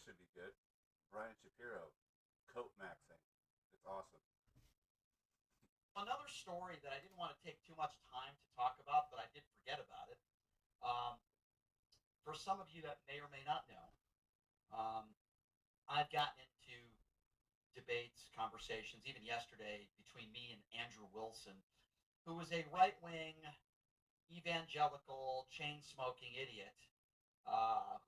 should be good. Brian Shapiro, coat maxing. It's awesome. Another story that I didn't want to take too much time to talk about, but I did forget about it. Um, for some of you that may or may not know, um, I've gotten into debates, conversations, even yesterday between me and Andrew Wilson, who was a right wing, evangelical, chain smoking idiot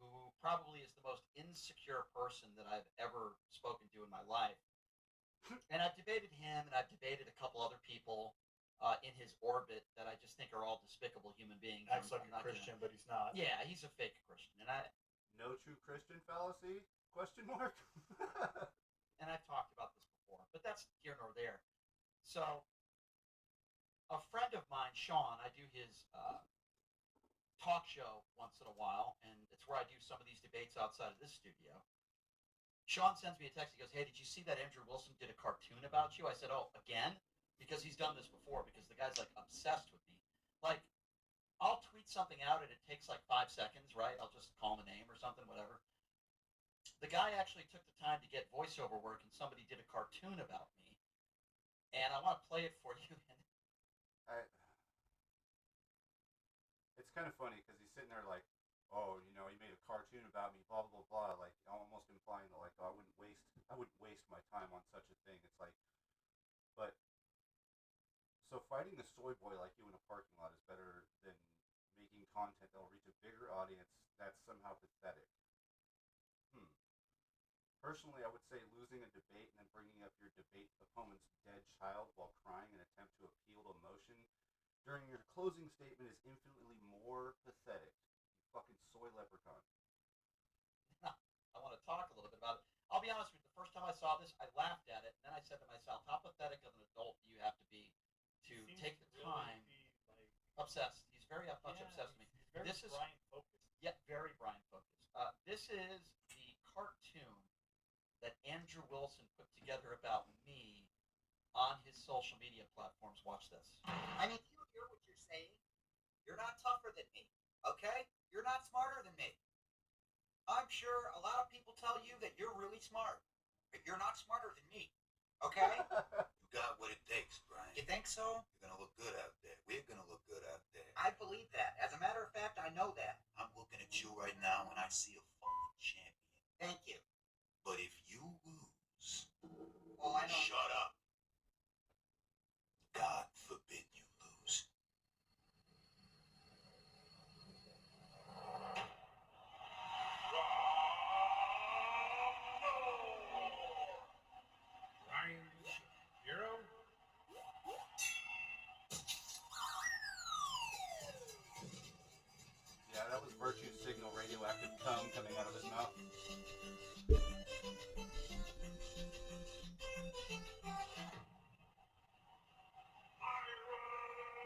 who probably is the most insecure person that I've ever spoken to in my life. And I've debated him, and I've debated a couple other people in his orbit that I just think are all despicable human beings. Acts like a Christian, but he's not. Yeah, he's a fake Christian, and No true Christian fallacy? Question mark. I've talked about this before, but that's here nor there. So, a friend of mine, Sean, I do his talk show once in a while, and it's where I do some of these debates outside of this studio. Sean sends me a text. He goes, "Hey, did you see that Andrew Wilson did a cartoon about you?" I said, "Oh, again?" Because he's done this before, because the guy's like obsessed with me. Like, I'll tweet something out and it takes like 5 seconds, right? I'll just call him a name or something, whatever. The guy actually took the time to get voiceover work, and somebody did a cartoon about me. And I want to play it for you. I, it's kind of funny because he's sitting there like, oh, you know, he made a cartoon about me, blah blah blah, like almost implying that like, oh, I wouldn't waste my time on such a thing. It's like, but so fighting a soy boy like you in a parking lot is better than making content that'll reach a bigger audience that's somehow pathetic. Personally, I would say losing a debate and then bringing up your debate opponent's dead child while crying in an attempt to appeal to emotion during your closing statement is infinitely more pathetic. You fucking soy leprechaun. I want to talk a little bit about it. I'll be honest with you, the first time I saw this, I laughed at it, and then I said to myself, how pathetic of an adult do you have to be to take the time? Really obsessed. He's very much obsessed with me. He's very This is Brian focused. Yeah, very Brian focused. This is the cartoon that Andrew Wilson put together about me on his social media platforms. Watch this. I mean, do you hear what you're saying? You're not tougher than me, okay? You're not smarter than me. I'm sure a lot of people tell you that you're really smart, but you're not smarter than me, okay? You got what it takes, Brian. You think so? You're gonna look good out there. We're gonna look good out there. I believe that. As a matter of fact, I know that. I'm looking at you right now and I see a fucking champion. Thank you. But if you lose, Well, I know. shut up. God forbid you lose. Brian Shapiro? Yeah, that was virtue signal radioactive cum coming out of his mouth.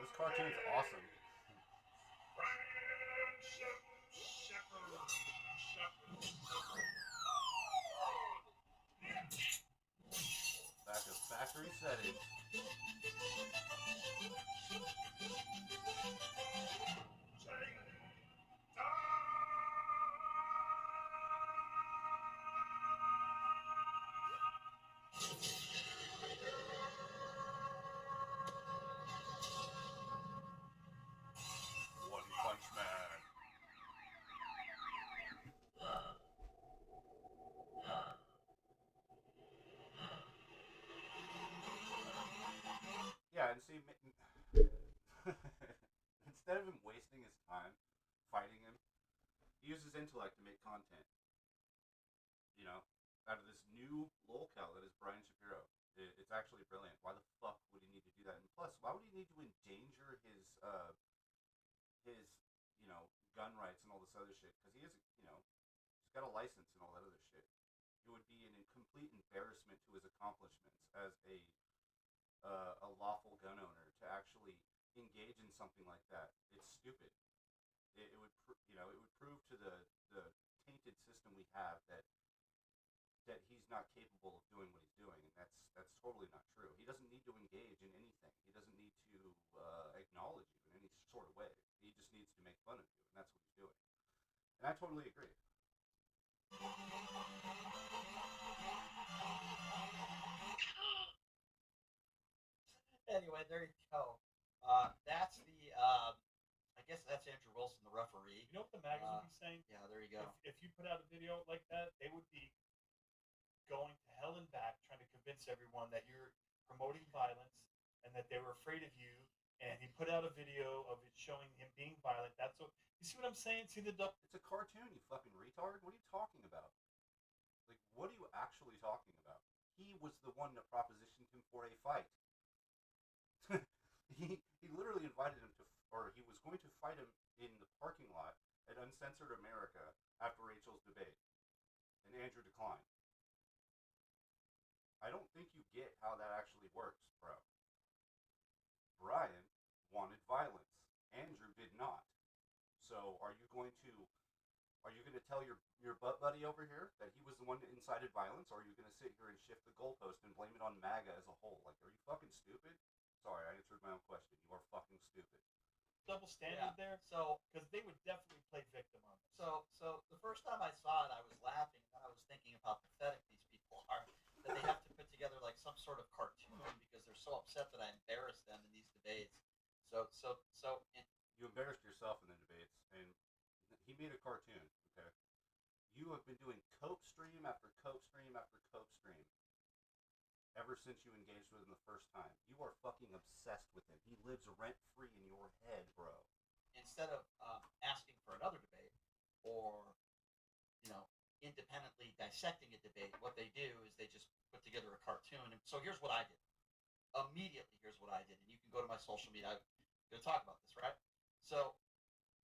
This cartoon's awesome. Back of factory setting. One Punch Man. Yeah, and see, instead of him wasting his time fighting him, he uses intellect to make content. You know, out of this new lolcow that is Brian Shapiro. It's actually brilliant. Why the fuck would he need to do that? And plus, why would he need to endanger his gun rights and all this other shit? Because he is, he's got a license and all that other shit. It would be a complete embarrassment to his accomplishments as a lawful gun owner to actually engage in something like that. It's stupid. It would it would prove to the tainted system we have that he's not capable of doing what he's doing, and that's totally not true. He doesn't need to engage in anything. He doesn't need to acknowledge you in any sort of way. He just needs to make fun of you, and that's what he's doing. And I totally agree. anyway, there you go. That's the. I guess that's Andrew Wilson, the referee. You know what the mags would be saying? Yeah, there you go. If you put out a video like that, they would be going to hell and back trying to convince everyone that you're promoting violence and that they were afraid of you. And he put out a video of it showing him being violent. That's what you see what I'm saying? See the It's a cartoon, you fucking retard. What are you talking about? Like, what are you actually talking about? He was the one that propositioned him for a fight. he literally invited him to, or he was going to fight him in the parking lot at Uncensored America after Rachel's debate, and Andrew declined. I don't think you get how that actually works, bro. Brian wanted violence. Andrew did not. So are you going to tell your butt buddy over here that he was the one that incited violence, or are you going to sit here and shift the goalpost and blame it on MAGA as a whole? Like, are you fucking stupid? Sorry, I answered my own question. You are fucking stupid. double standard there? So, Because they would definitely play victim on this. so the first time I saw it, I was laughing, and I was thinking of how pathetic these people are. That they have to put together like some sort of cartoon because they're so upset that I embarrassed them in these debates. So, You embarrassed yourself in the debates, and he made a cartoon, okay? You have been doing cope stream after cope stream after cope stream ever since you engaged with him the first time. You are fucking obsessed with him. He lives rent-free in your head, bro. instead of asking for another debate or, independently dissecting a debate, what they do is they just put together a cartoon. And so here's what I did. Immediately, here's what I did. And you can go to my social media. I'm going to talk about this, right? So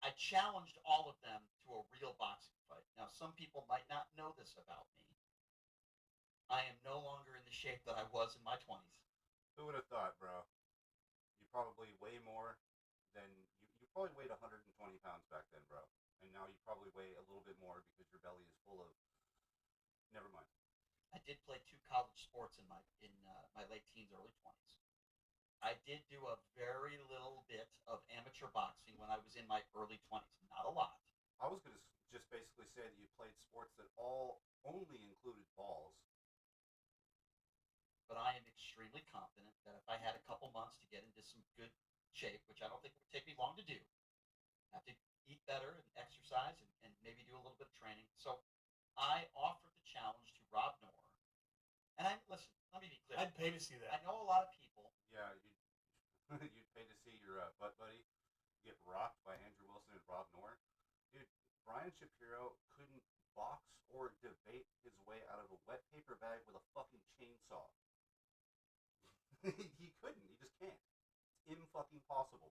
I challenged all of them to a real boxing fight. Now, some people might not know this about me. I am no longer in the shape that I was in my 20s. Who would have thought, bro? You probably weigh more than you probably weighed 120 pounds back then, bro. And now you probably weigh a little bit more because your belly is full of. Never mind. I did play 2 college sports in my late teens, early 20s. I did do a very little bit of amateur boxing when I was in my early 20s. Not a lot. I was going to just basically say that you played sports that all only included balls. But I am extremely confident that if I had a couple months to get into some good shape, which I don't think it would take me long to do, I have to eat better and exercise and maybe do a little bit of training. So I offered the challenge to Rob Noor. And listen, let me be clear. I'd pay to see I that. know a lot of people. Yeah, you'd pay to see your butt buddy get rocked by Andrew Wilson and Rob Noor. Dude, Brian Shapiro couldn't box or debate his way out of a wet paper bag with a fucking chainsaw. He couldn't. He just can't. It's fucking possible.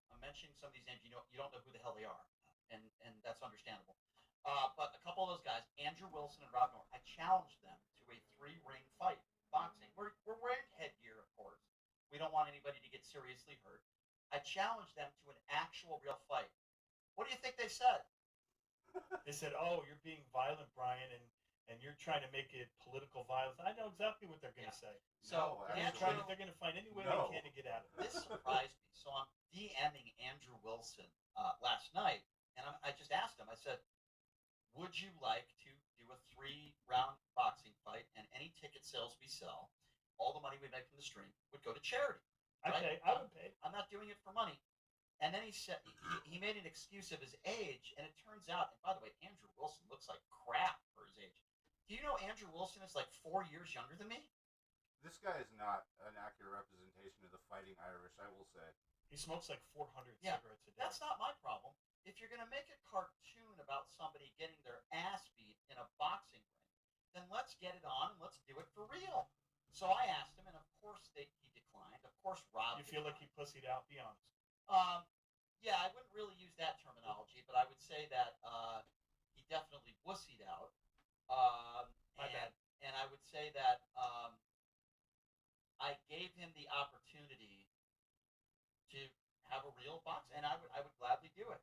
I'm mentioning some of these names. You don't know who the hell they are, and that's understandable. But a couple of those guys, Andrew Wilson and Rob Noor, I challenged them to a 3-ring fight, boxing. We're wearing headgear, of course. We don't want anybody to get seriously hurt. I challenged them to an actual real fight. What do you think they said? They said, "Oh, you're being violent, Brian, and you're trying to make it political violence." I know exactly what they're going to say. So No, Andrew, They're going to find any way No. they can to get at it. this surprised me. So I'm DMing Andrew Wilson last night, and I just asked him. I said, "Would you like to do a 3-round boxing fight? And any ticket sales we sell, all the money we make from the stream would go to charity. I Right? pay. I would pay. I'm not doing it for money." And then he said he made an excuse of his age, and it turns out. And by the way, Andrew Wilson looks like crap for his age. Do you know Andrew Wilson is like 4 years younger than me? This guy is not an accurate representation of the fighting Irish, I will say. He smokes like 400 Yeah, cigarettes a day. That's not my problem. If you're going to make a cartoon about somebody getting their ass beat in a boxing ring, then let's get it on and let's do it for real. So I asked him, and of course he declined. Of course Rob You feel like he declined. pussied out? Be honest. Yeah, I wouldn't really use that terminology, but I would say that he definitely wussied out. My bad. And I would say that I gave him the opportunity to have a real box, and I would gladly do it.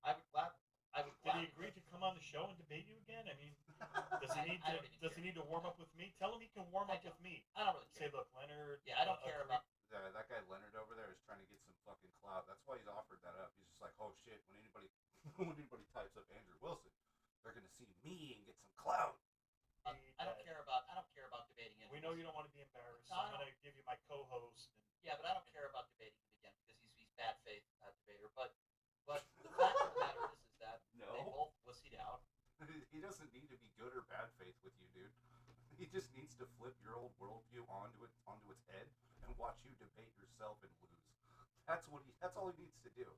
I would Did gladly. he agree to come on the show and debate you again? I mean, does he need I to? don't even Does he care. need to warm up with me? Tell him he can warm I up with don't. me. I don't really Say, care. look, Leonard. Yeah, I don't care agreed- about. That guy Leonard over there is trying to get some fucking clout. That's why he's offered that up. He's just like, oh shit, when anybody types up Andrew Wilson, they're gonna see me and get some clout. I don't care about debating debating it. We know you don't want to be embarrassed, so No, I I'm going to give you my co-host. Yeah, but I don't care about debating him again because he's bad faith debater. But the fact of the matter is that No. they both wussied out. He doesn't need to be good or bad faith with you, dude. He just needs to flip your old worldview onto its head and watch you debate yourself and lose. That's all he needs to do.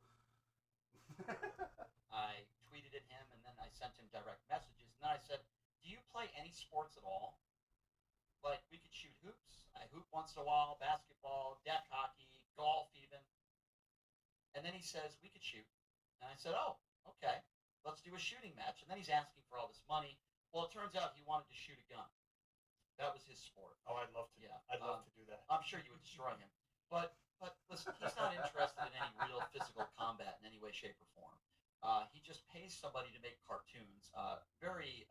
I tweeted at him and then I sent him direct messages. And then I said, "Do you play any sports at all? Like we could shoot hoops. I hoop once in a while, basketball, deck hockey, golf even." And then he says, "We could shoot." And I said, "Oh, okay. Let's do a shooting match." And then he's asking for all this money. Well, it turns out he wanted to shoot a gun. That was his sport. Oh, I'd love to. Yeah, I'd love to do that. I'm sure you would destroy him. But listen, he's not interested in any real physical combat in any way, shape, or form. He just pays somebody to make cartoons. Very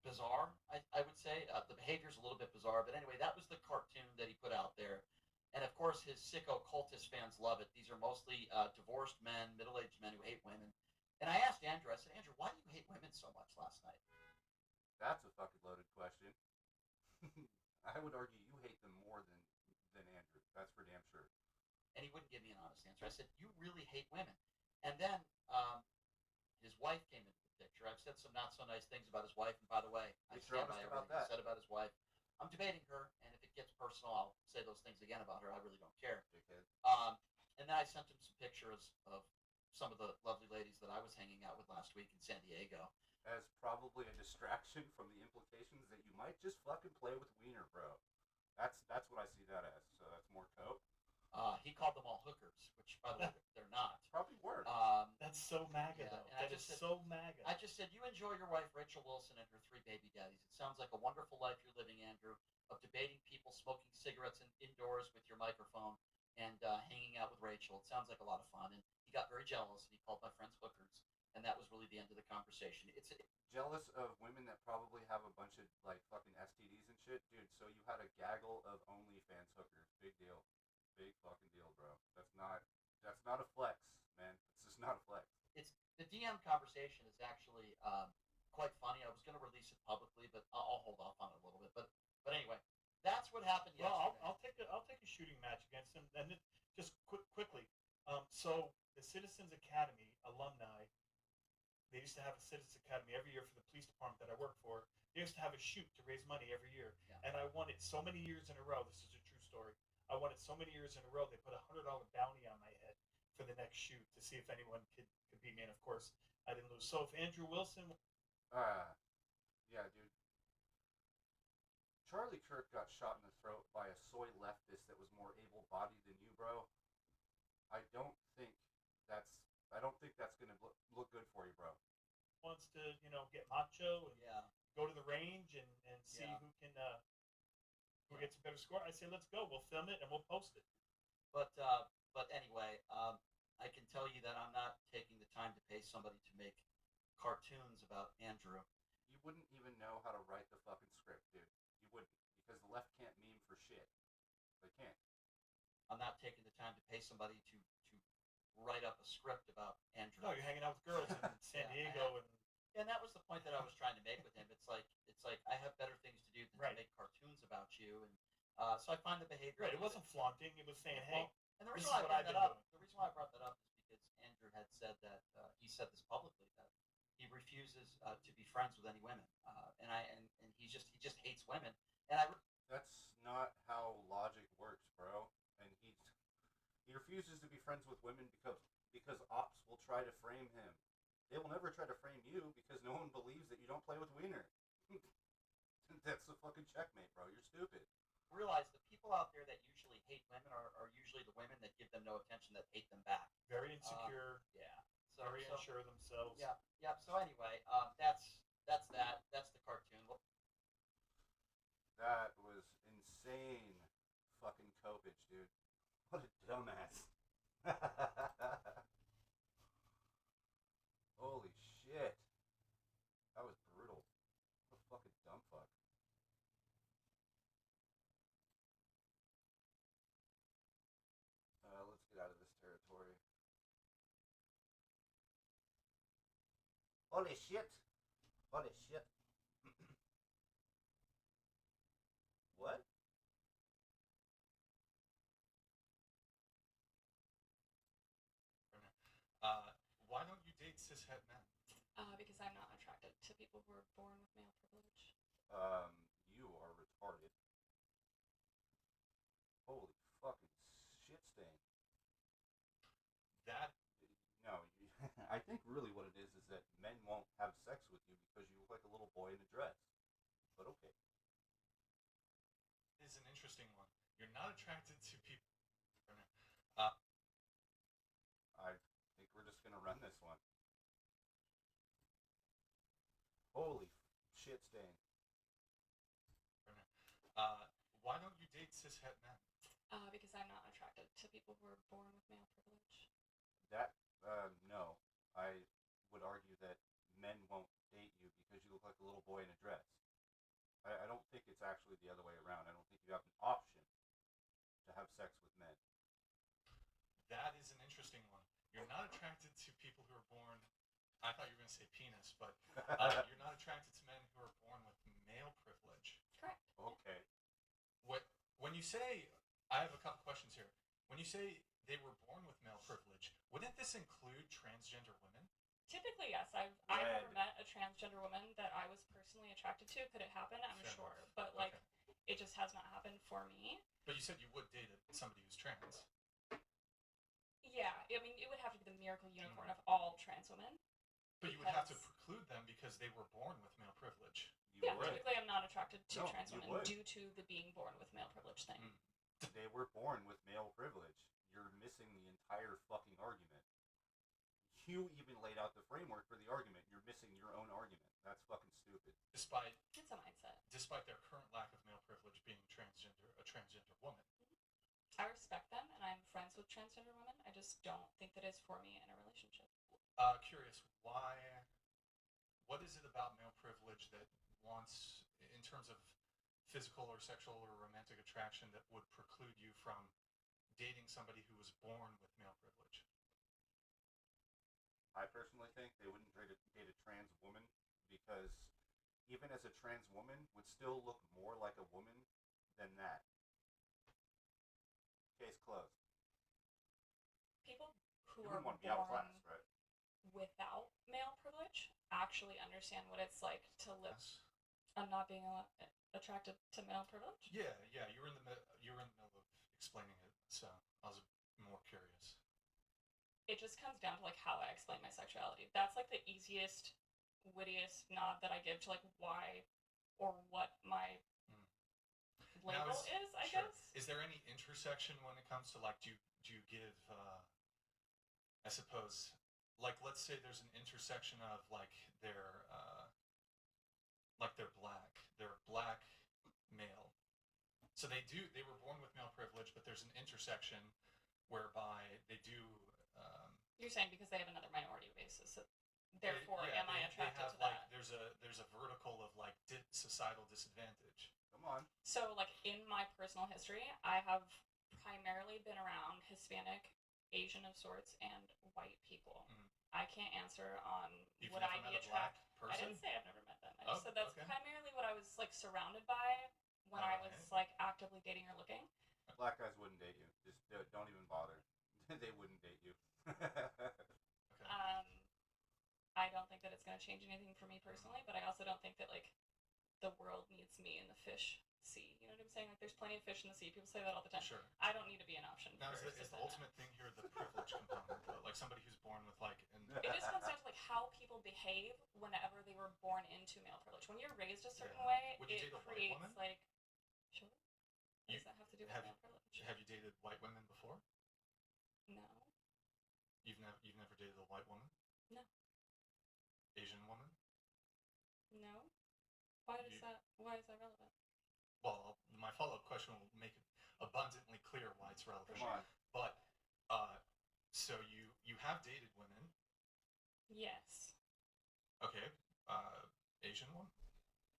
bizarre, I would say. The behavior's a little bit bizarre, but anyway, that was the cartoon that he put out there. And of course, his sicko cultist fans love it. These are mostly divorced men, middle-aged men who hate women. And I asked Andrew, I said, "Andrew, why do you hate women so much last night?" That's a fucking loaded question. I would argue you hate them more than Andrew. That's for damn sure. And he wouldn't give me an honest answer. I said, "You really hate women." And then his wife came into the picture. I've said some not so nice things about his wife. And by the way, I You're stand by honest about everything I that. said about his wife. I'm debating her, and if it gets personal, I'll say those things again about her. I really don't care. Dickhead. And then I sent him some pictures of some of the lovely ladies that I was hanging out with last week in San Diego. As probably a distraction from the implications that you might just fucking play with Wiener, bro. That's what I see that as. So that's more coke. He called them all hookers, which, by the way, they're not. Probably worse. That's so MAGA, Yeah, though. and I That is just said- so MAGA. I just said, "You enjoy your wife, Rachel Wilson, and her 3 baby daddies. It sounds like a wonderful life you're living, Andrew, of debating people, smoking cigarettes indoors with your microphone, and hanging out with Rachel. It sounds like a lot of fun." And he got very jealous, and he called my friends hookers. And that was really the end of the conversation. It's Jealous of women that probably have a bunch of like fucking STDs and shit, dude. So you had a gaggle of OnlyFans hookers. Big deal. Big fucking deal, bro. That's not a flex, man. It's just not a flex. it's the DM conversation is actually quite funny. I was going to release it publicly, but I'll hold off on it a little bit. But anyway, that's what happened Well, yesterday. I'll take a shooting match against him. And then just quickly. So the Citizens Academy alumni, they used to have a Citizens Academy every year for the police department that I work for. They used to have a shoot to raise money every year, Yeah. and I won it so many years in a row. This is a true story. I won it so many years in a row. They put $100 bounty on my head for the next shoot to see if anyone could beat me. And of course, I didn't lose. So if Andrew Wilson, Yeah, dude. Charlie Kirk got shot in the throat by a soy leftist that was more able-bodied than you, bro. I don't think that's gonna look good for you, bro. wants to get macho and Yeah. go to the range and see Yeah. who can who gets a better score, I say let's go. We'll film it and we'll post it. But anyway, I can tell you that I'm not taking the time to pay somebody to make cartoons about Andrew. You wouldn't even know how to write the fucking script, dude. You wouldn't, because the left can't meme for shit. They can't. I'm not taking the time to pay somebody to write up a script about Andrew. No, you're hanging out with girls in San Yeah, I Diego And that was the point that I was trying to make with him. It's like I have better things to do than Right. to make cartoons about you, and so I find the behavior. right. It wasn't flaunting. It was saying, hey, Well, and the this reason is why I what brought I've that been up, doing. the reason why I brought that up is because Andrew had said that he said this publicly that he refuses to be friends with any women, and he just hates women, and That's not how logic works, bro. And he refuses to be friends with women because ops will try to frame him. They will never try to frame you because no one believes that you don't play with Wiener. That's a fucking checkmate, bro. You're stupid. realize the people out there that usually hate women are usually the women that give them no attention, that hate them back. very insecure, Yeah. So, very unsure of themselves. Yeah. Yeah. So anyway, that's that. That's the cartoon. Well, That was insane fucking copage, dude. What a dumbass. Holy shit. That was brutal. What a fucking dumb fuck. Let's get out of this territory. Holy shit. Holy shit. date cishet men? Because I'm not attracted to people who are born with male privilege. You are retarded. Holy fucking shit stain. That No, I think really what it is that men won't have sex with you because you look like a little boy in a dress. But okay. is an interesting one. You're not attracted to people. I think we're just gonna run this one. Holy shit stain. Why don't you date cishet men? Because I'm not attracted to people who are born with male privilege. That, no. I would argue that men won't date you because you look like a little boy in a dress. I don't think it's actually the other way around. I don't think you have an option to have sex with men. That is an interesting one. You're not attracted to people who are born. I thought you were going to say penis, but you're not attracted to men who are born with male privilege. Correct. Okay. When you say, I have a couple questions here. When you say they were born with male privilege, wouldn't this include transgender women? Typically, yes. I've never met a transgender woman that I was personally attracted to. Could it happen? I'm Fair sure. enough. But, like, Okay. it just has not happened for me. But you said you would date somebody who's trans. Yeah, I mean, it would have to be the miracle unicorn of all trans women. But you would have to Because- preclude them because they were born with male privilege. You Yeah, would. typically I'm not attracted to No, trans you women would. due to the being born with male privilege thing. Mm. They were born with male privilege. You're missing the entire fucking argument. You even laid out the framework for the argument. You're missing your own argument. That's fucking stupid. Despite It's a mindset. their current lack of male privilege being a transgender woman. I respect them and I'm friends with transgender women. I just don't think that it's for me in a relationship. Curious, what is it about male privilege that wants, in terms of physical or sexual or romantic attraction, that would preclude you from dating somebody who was born with male privilege? I personally think they wouldn't date a trans woman because even as a trans woman would still look more like a woman than that. Case closed. People who You are wouldn't want to be out of born class, right? without male privilege actually understand what it's like to live Yes. and not being attracted to male privilege. Yeah. You were in the middle of explaining it, so I was more curious. It just comes down to like how I explain my sexuality. That's like the easiest, wittiest nod that I give to like why or what my label Now is, I sure. guess. Is there any intersection when it comes to, like, do you give, I suppose, like, let's say there's an intersection of, like, they're black male. So they were born with male privilege, but there's an intersection whereby they do, You're saying because they have another minority basis, so therefore am I they attracted have, to that? like, there's a vertical of, like, societal disadvantage. Come on. So, like, in my personal history, I have primarily been around Hispanic, Asian of sorts, and white people. Mhm. I can't answer on You've would never I met be a black attracted. I person? didn't say I've never met them. I Oh, just said that's okay. primarily what I was, like, surrounded by when I was, Alright. like, actively dating or looking. Black guys wouldn't date you. Just don't even bother. They wouldn't date you. Okay. I don't think that it's going to change anything for me personally, but I also don't think that, like, the world needs me in the fish sea. You know what I'm saying? Like, there's plenty of fish in the sea. People say that all the time. Sure. I don't need to be an option. Now, for is the cis men. ultimate thing here the privilege component, though? Like somebody who's born with, like, It just comes down to, like, how people behave whenever they were born into male privilege. When you're raised a certain Yeah. way, Would you it date a white creates, woman? like, sure. What You- does that have to do with have male privilege? have you dated white women before? No. You've never dated a white woman? No. Asian woman? No. Why is You- that relevant? Well, my follow-up question will make it abundantly clear why it's relevant. Come on. But so you have dated women, Yes. okay? Asian woman?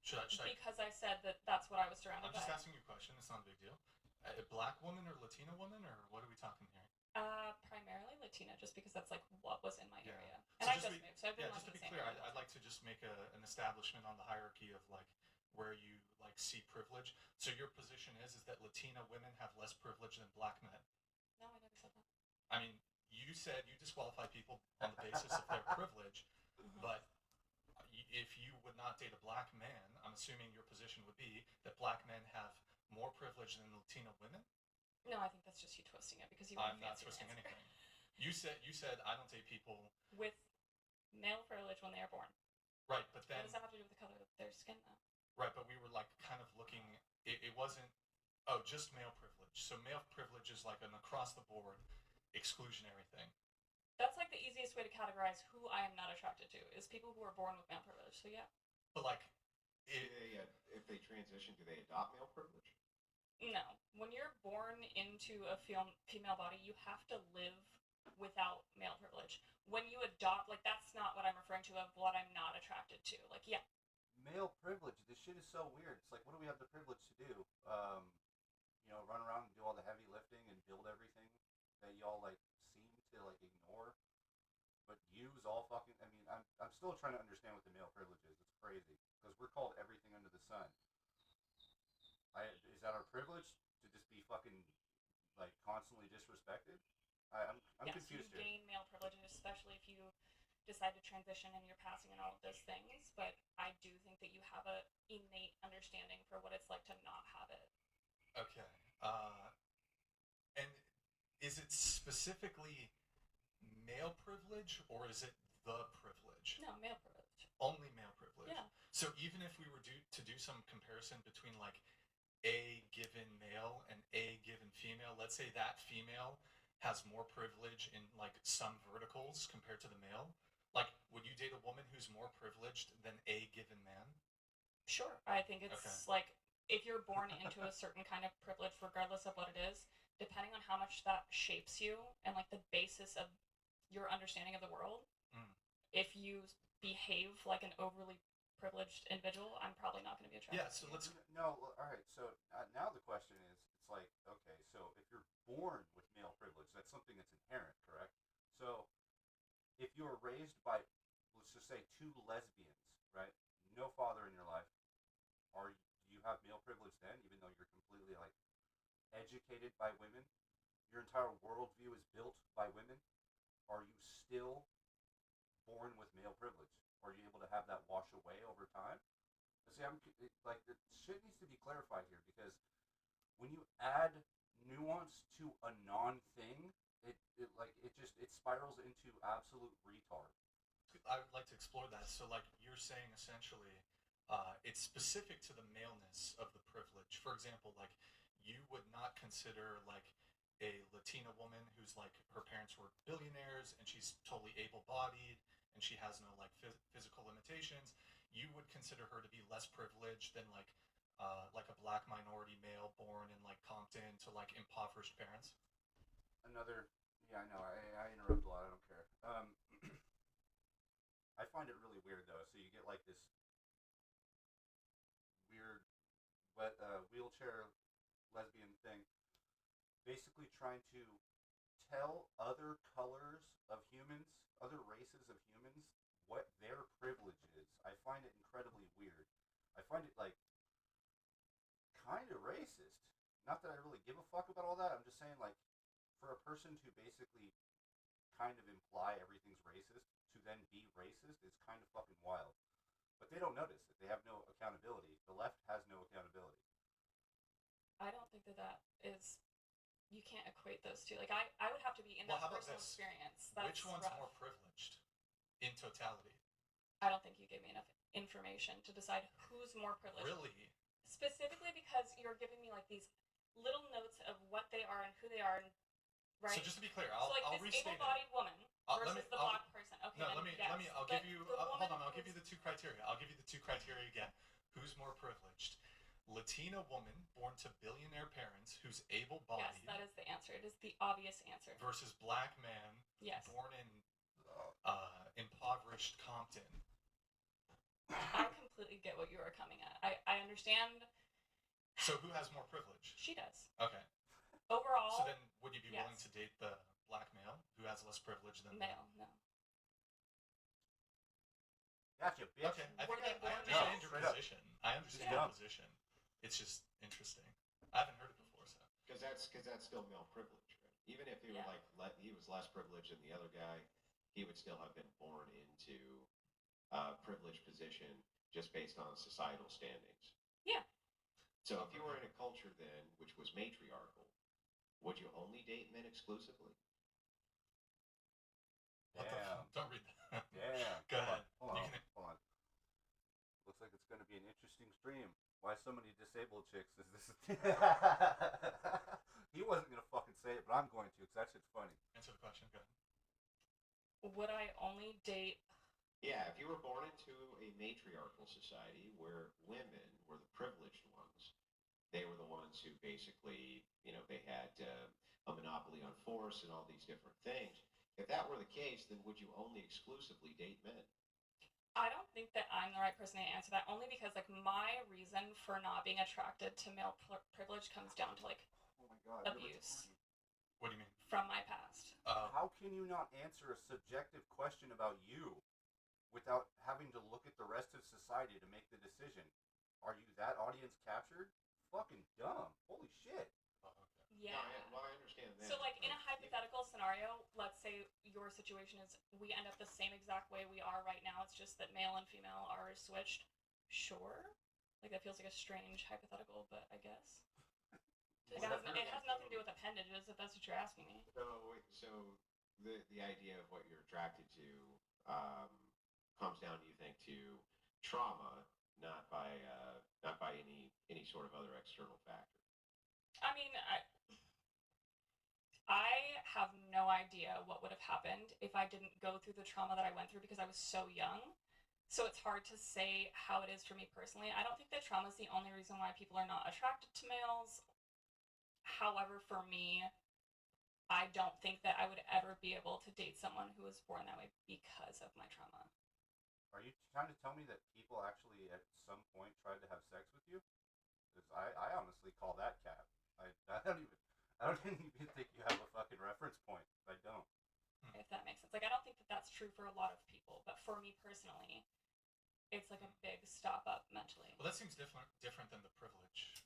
Should I? Because I said that that's what I was surrounded I'm just by. asking you a question. It's not a big deal. A black woman or Latina woman, or what are we talking here? Primarily Latina, just because that's like what was in my Yeah. area, So and I just just to be- moved, so I've been Yeah, like just to in be the same clear, area. I'd like to just make an establishment on the hierarchy of, like, where you, like, see privilege. So your position is that Latina women have less privilege than black men. No, I never said that. I mean, you said you disqualify people on the basis of their privilege, assuming your position would be that black men have more privilege than Latino women. No, I think that's just you twisting it because you. I'm not twisting anything. You said I don't date people with male privilege when they are born. Right, but then. What does that have to do with the color of their skin, though? Right, but we were like kind of looking. It wasn't. Just male privilege. So male privilege is like an across the board exclusionary thing. That's like the easiest way to categorize who I am not attracted to is people who are born with male privilege. So yeah. But like, if they transition, do they adopt male privilege? No. When you're born into a female body, you have to live without male privilege. When you adopt, like, that's not what I'm referring to of what I'm not attracted to. Like, yeah. Male privilege, this shit is so weird. It's like, what do we have the privilege to do? Run around and do all the heavy lifting and build everything that y'all, like, seem to, like, ignore. But use all fucking, I'm still trying to understand what the male privilege is. It's crazy. Because we're called everything under the sun. Is that our privilege? To just be fucking, like, constantly disrespected? I'm confused here. You gain male privileges, especially if you decide to transition and you're passing in all of those things. But I do think that you have a innate understanding for what it's like to not have it. Okay. And is it specifically male privilege or is it the privilege? No, male privilege. Only male privilege. Yeah. So even if we were to do some comparison between like a given male and a given female, let's say that female has more privilege in like some verticals compared to the male, like would you date a woman who's more privileged than a given man? Sure. I think it's okay. Like if you're born into a certain kind of privilege, regardless of what it is, depending on how much that shapes you and like the basis of your understanding of the world, if you behave like an overly privileged individual, I'm probably not going to be attracted. Yeah, so let's. No, all right. So now the question is, it's like, okay, so if you're born with male privilege, that's something that's inherent, correct? So if you were raised by, let's just say, two lesbians, right? No father in your life, do you have male privilege then, even though you're completely like educated by women? Your entire worldview is built by women. Are you still born with male privilege? Are you able to have that wash away over time? See, the shit needs to be clarified here because when you add nuance to a non-thing, it spirals into absolute retard. I would like to explore that. So, like, you're saying essentially, it's specific to the maleness of the privilege. For example, like, you would not consider like a Latina woman who's like her parents were billionaires and she's totally able-bodied and she has no like physical limitations. You would consider her to be less privileged than like a black minority male born in like Compton to like impoverished parents. I know. I interrupt a lot. I don't care. I find it really weird though. So you get like this weird wheelchair lesbian thing, basically trying to tell other colors of humans, other races of humans, what their privilege is. I find it incredibly weird. I find it like kind of racist. Not that I really give a fuck about all that. I'm just saying, like, for a person to basically kind of imply everything's racist to then be racist is kind of fucking wild. But they don't notice it. They have no accountability. The left has no accountability. I don't think that is. You can't equate those two. Like, I would have to be in that personal experience. That's Which one's more privileged in totality? I don't think you gave me enough information to decide who's more privileged. Really? Specifically because you're giving me like these little notes of what they are and who they are, and right? So just to be clear, I'll this restate able-bodied woman versus the black person. Okay. No, let me. I'll give you. Hold on. I'll give you the the two criteria. I'll give you the two criteria again. Who's more privileged? Latina woman born to billionaire parents who's able-bodied. Yes, that is the answer. It is the obvious answer. Versus black man. Yes. Born in impoverished Compton. I completely get what you are coming at. I understand. So who has more privilege? She does. Okay. Overall. So then, would you be willing to date the black male who has less privilege than male? No. Gotcha, bitch. Okay, I understand your position. I understand your position. It's just interesting. I haven't heard it before, so. Because that's still male privilege, right? Even if he were he was less privileged than the other guy, he would still have been born into a privileged position. just based on societal standings. Yeah. So if you were in a culture then which was matriarchal, would you only date men exclusively? What the Damn. Don't read that. Damn. Go ahead. Hold You on. can- Hold on. Looks like it's going to be an interesting stream. Why so many disabled chicks? Is this? He wasn't going to fucking say it, but I'm going to because that shit's funny. Answer the question. Go ahead. Would I only date? Yeah, if you were born into a matriarchal society where women were the privileged ones, they were the ones who basically, they had a monopoly on force and all these different things. If that were the case, then would you only exclusively date men? I don't think that I'm the right person to answer that. Only because like my reason for not being attracted to male privilege comes down to like Oh my god. abuse What do you mean? from my past. How can you not answer a subjective question about you without having to look at the rest of society to make the decision? Are you that audience captured? Fucking dumb. Holy shit. Okay. Yeah. No, I understand that. So, like, in a hypothetical scenario, let's say your situation is we end up the same exact way we are right now. It's just that male and female are switched. Sure. Like, that feels like a strange hypothetical, but I guess. Like, it has nothing to do with appendages, if that's what you're asking me. So the idea of what you're attracted to comes down, you think, to trauma, not by any sort of other external factor. I mean, I have no idea what would have happened if I didn't go through the trauma that I went through because I was so young. So it's hard to say how it is for me personally. I don't think that trauma is the only reason why people are not attracted to males. However, for me, I don't think that I would ever be able to date someone who was born that way because of my trauma. Are you trying to tell me that people actually at some point tried to have sex with you? Because I honestly call that cap. I don't even think you have a fucking reference point. I don't. If that makes sense. Like, I don't think that that's true for a lot of people, but for me personally, it's like a big stop up mentally. Well, that seems different than the privilege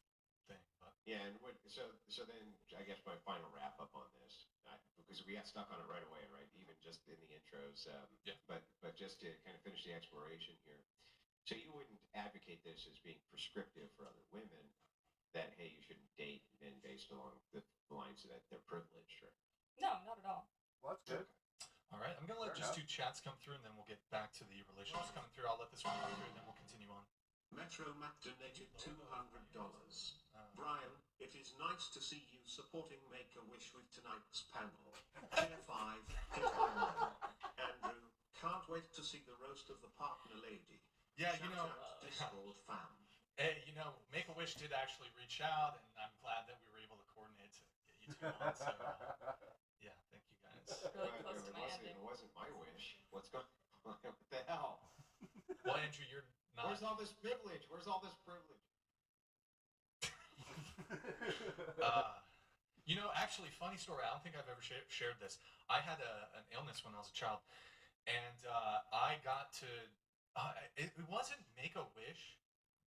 thing, but Yeah, and so then I guess my final wrap up on this, because we got stuck on it right away, right? Even just in the intros. Yeah. But just to kind of finish the exploration here, so you wouldn't advocate this as being prescriptive for other women that hey, you shouldn't date men based along the lines that they're privileged, right? No, not at all. Well, that's good. all right. I'm gonna let Fair just enough. 2 chats come through, and then we'll get back to the relationships coming through. I'll let this one come through, and then we'll continue on. Metro Matt donated $200. Uh, Brian, it is nice to see you supporting Make-A-Wish with tonight's panel. Tier 5, hit by one. Andrew, can't wait to see the roast of the partner lady. yeah, Shout out Discord fam. hey, Make-A-Wish did actually reach out, and I'm glad that we were able to coordinate to get you 2 on. So, yeah, thank you guys. Really close to my ending. It wasn't my wish. What's going on? What the hell? Well, Andrew, you're not. Where's all this privilege? Where's all this privilege? Actually, funny story. I don't think I've ever shared this. I had an illness when I was a child, and I got to. It wasn't Make-A-Wish,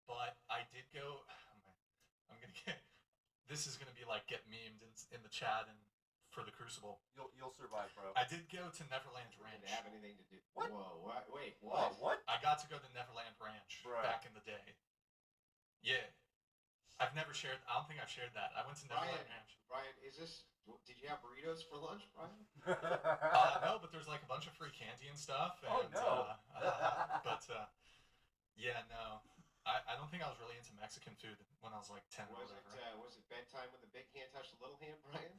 but I did go. I'm gonna get. This is gonna be like get memed in the chat and for the Crucible. You'll survive, bro. I did go to Neverland Did Ranch. it have anything to do? What? Whoa! Wait! Oh, What? what? I got to go to Neverland Ranch Bruh. back in the day. Yeah. I've never shared. I don't think I've shared that. I went to Neverland Ranch. Brian, is this? Did you have burritos for lunch, Brian? No, but there's like a bunch of free candy and stuff. And, Oh, no. Yeah, no. I don't think I was really into Mexican food when I was like 10 or Was whatever. it bedtime when the big hand touched the little hand, Brian?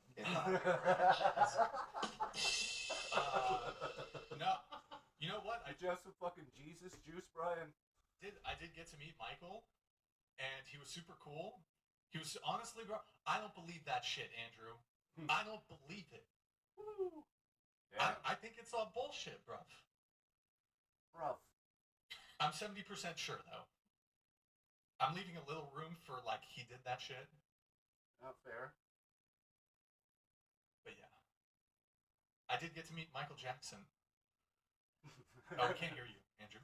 No. You know what? Did you have some fucking Jesus juice, Brian? I did get to meet Michael, and he was super cool. He was honestly, bro. I don't believe that shit, Andrew. I don't believe it. Yeah. I think it's all bullshit, bro. Bruv. I'm 70% sure though. I'm leaving a little room for like he did that shit, Not fair. but yeah. I did get to meet Michael Jackson. Oh, we can't hear you, Andrew.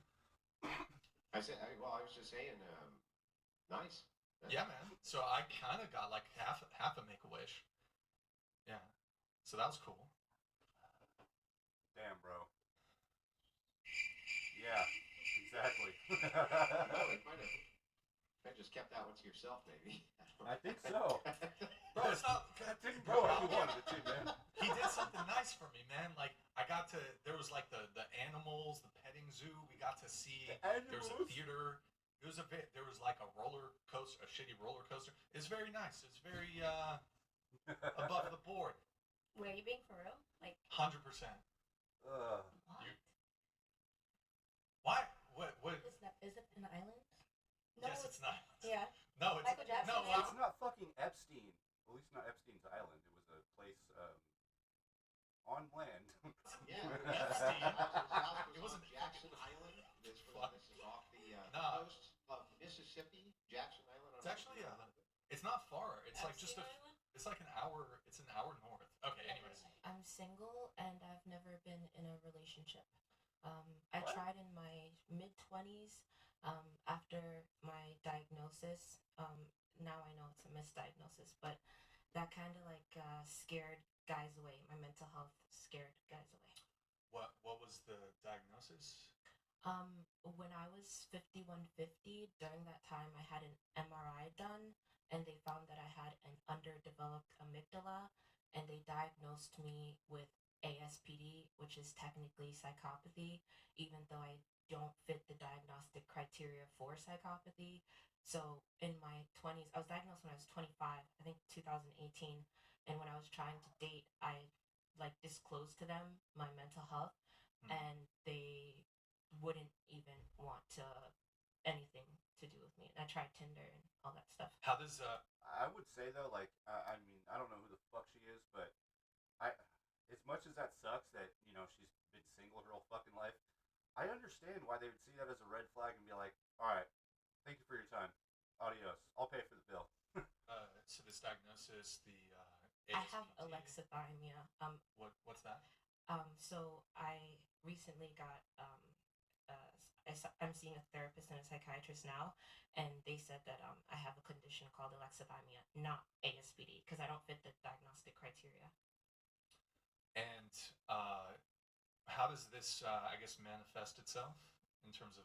I was just saying, nice. Yeah, man. So I kind of got like half a Make-A-Wish. Yeah. So that was cool. Damn, bro. Yeah, exactly. exactly. Oh, you might have just kept that one to yourself, maybe. I think so. Bro, it's not. That didn't Bro, go how you wanted it to, man. he did something nice for me, man. Like I got to. There was like the animals, the petting zoo. We got to see. There was a Animals? theater. It was a bit. There was like a roller coaster, a shitty roller coaster. It's very nice. It's very above the board. Wait, are you being for real? Like 100%. what? Why? What? Is it an island? Yes, it's not. Yeah. No, it's Michael Jackson, no. yeah. It's not fucking Epstein. At least not Epstein's Island. It was a place on land. Yeah, Epstein. It It was on wasn't- Jackson Island. This is off the Nah. coast of Mississippi. Jackson Island. It's actually it's not far. It's like just a. Epstein Island? It's like an hour. It's an hour north. Okay. Anyways. I'm single and I've never been in a relationship. I What? tried in my mid 20s after my diagnosis. Now I know it's a misdiagnosis, but that kind of like scared guys away. My mental health scared guys away. What was the diagnosis? When I was 5150, during that time I had an MRI done and they found that I had an underdeveloped amygdala and they diagnosed me with ASPD, which is technically psychopathy, even though I don't fit the diagnostic criteria for psychopathy. So in my 20s, I was diagnosed when I was 25, I think 2018, and when I was trying to date, I like disclosed to them my mental health, and they wouldn't even want to anything to do with me. And I tried Tinder and all that stuff. How does I would say though, like, I mean, I don't know who the fuck she is, but as much as that sucks that she's been single her whole fucking life, I understand why they would see that as a red flag and be like, all right, thank you for your time, adios, I'll pay for the bill. so this diagnosis, the I have ASPD, alexithymia. What's that? So I recently got I'm seeing a therapist and a psychiatrist now, and they said that I have a condition called alexithymia, not ASPD, because I don't fit the diagnostic criteria. And how does this, I guess, manifest itself in terms of?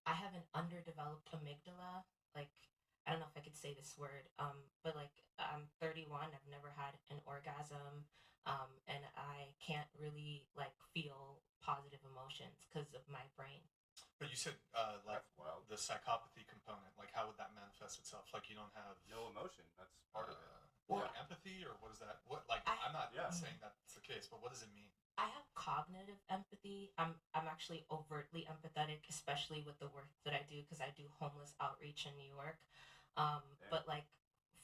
I have an underdeveloped amygdala. Like, I don't know if I could say this word, but like, I'm 31. I've never had an orgasm, and I can't really like feel positive emotions because of my brain. But you said like That's wild. the psychopathy component. Like, how would that manifest itself? Like, you don't have No emotion. That's part of it. or Yeah. empathy, or what is that? What like? I'm not Yeah. saying that's the case, but what does it mean? I have cognitive empathy. I'm actually overtly empathetic, especially with the work that I do because I do homeless outreach in New York. But like,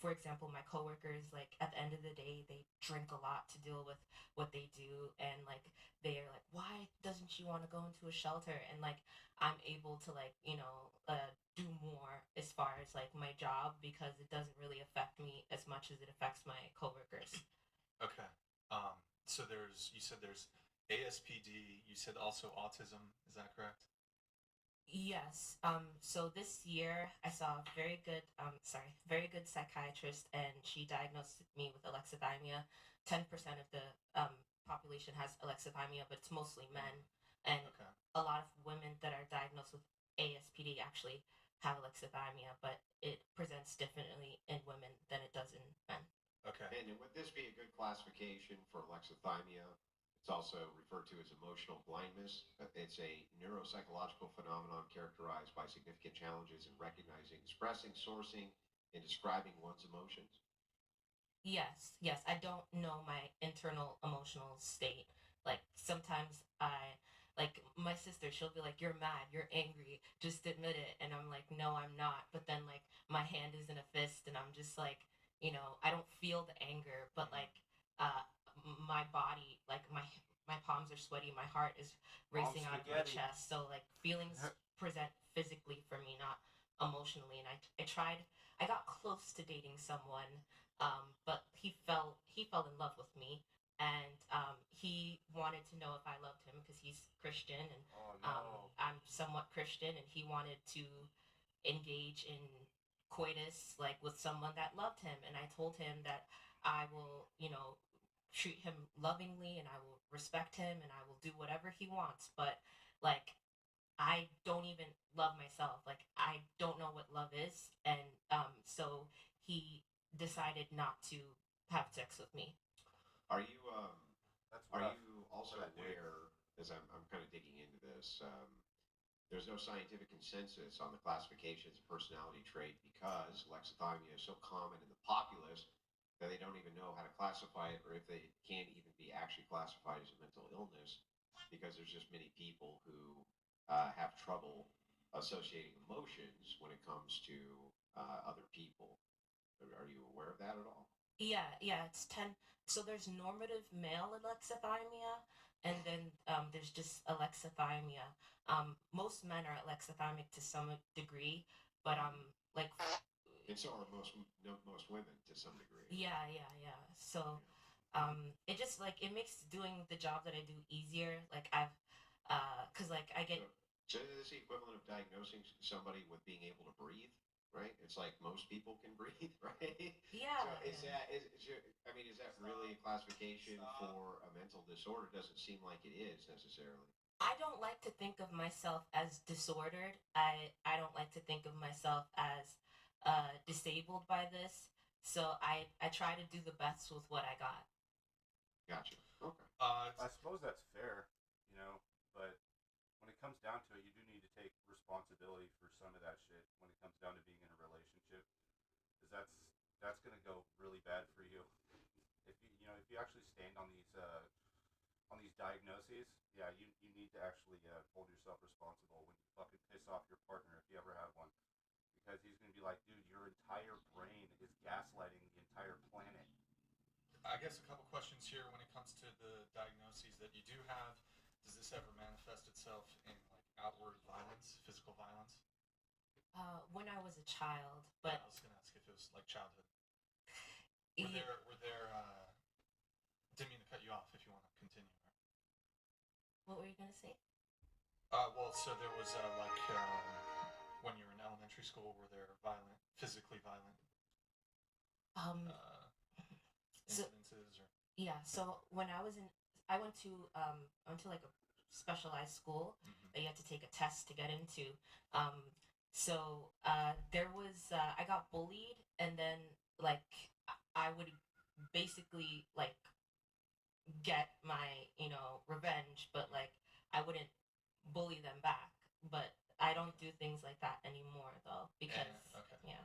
for example, my coworkers, like at the end of the day, they drink a lot to deal with what they do, and like they are like, why doesn't she want to go into a shelter? And like I'm able to like do more as far as like my job because it doesn't really affect me as much as it affects my coworkers. Okay. So you said there's ASPD. You said also autism. Is that correct? Yes. So this year I saw a very good psychiatrist, and she diagnosed me with alexithymia. 10% of the population has alexithymia, but it's mostly men. And Okay. a lot of women that are diagnosed with ASPD actually have alexithymia, but it presents differently in women than it does in men. Okay. And would this be a good classification for alexithymia? It's also referred to as emotional blindness. It's a neuropsychological phenomenon characterized by significant challenges in recognizing, expressing, sourcing, and describing one's emotions. Yes. I don't know my internal emotional state. Like sometimes like my sister, she'll be like, "You're mad, you're angry, just admit it," and I'm like, "No, I'm not." But then like my hand is in a fist, and I'm just like, I don't feel the anger, but like my body, like my palms are sweaty, my heart is racing out of my spaghetti. chest. So like feelings present physically for me, not emotionally. And I got close to dating someone, but he fell in love with me, and he wanted to know if I loved him because he's Christian, and Oh no. I'm somewhat Christian, and he wanted to engage in coitus like with someone that loved him, and I told him that I will, treat him lovingly and I will respect him and I will do whatever he wants. But like I don't even love myself. Like I don't know what love is, and so he decided not to have sex with me. Are you That's are rough. you also for that dude. aware, as I'm kind of digging into this, there's no scientific consensus on the classifications of personality trait because alexithymia is so common in the populace that they don't even know how to classify it or if they can't even be actually classified as a mental illness because there's just many people who have trouble associating emotions when it comes to other people. Are you aware of that at all? Yeah, it's 10. So there's normative male alexithymia, and then there's just alexithymia. Most men are alexithymic to some degree, but like And so are most women to some degree. yeah. So it just like it makes doing the job that I do easier. Like cause like I get So it's the equivalent of diagnosing somebody with being able to breathe, right? It's like most people can breathe, right? yeah. So is that I mean, is that really a classification for a mental disorder? Doesn't seem like it is necessarily. I don't like to think of myself as disordered. I don't like to think of myself as disabled by this. So I try to do the best with what I got. Gotcha. Okay. I suppose that's fair, you know, but when it comes down to it, you do need to take responsibility for some of that shit when it comes down to being in a relationship, because that's gonna go really bad for you if if you actually stand on these diagnoses. Yeah, you need to actually hold yourself responsible when you fucking piss off your partner if you ever have one, because he's gonna be like, dude, your entire brain is gaslighting the entire planet. I guess a couple questions here when it comes to the diagnoses that you do have. Does this ever manifest itself in like outward violence, physical violence? When I was a child, Yeah, but I was gonna ask if it was like childhood. yeah, Were there didn't mean to cut you off if you want to continue. what were you gonna say? Well, so there was like when you were in elementary school, were there violent, physically violent Um, so incidences or? yeah, so when I was in, I went to like a specialized school that you had to take a test to get into. Um, there was I got bullied, and then like I would basically like get my revenge, but like I wouldn't bully them back. But I don't do things like that anymore though because Okay. yeah.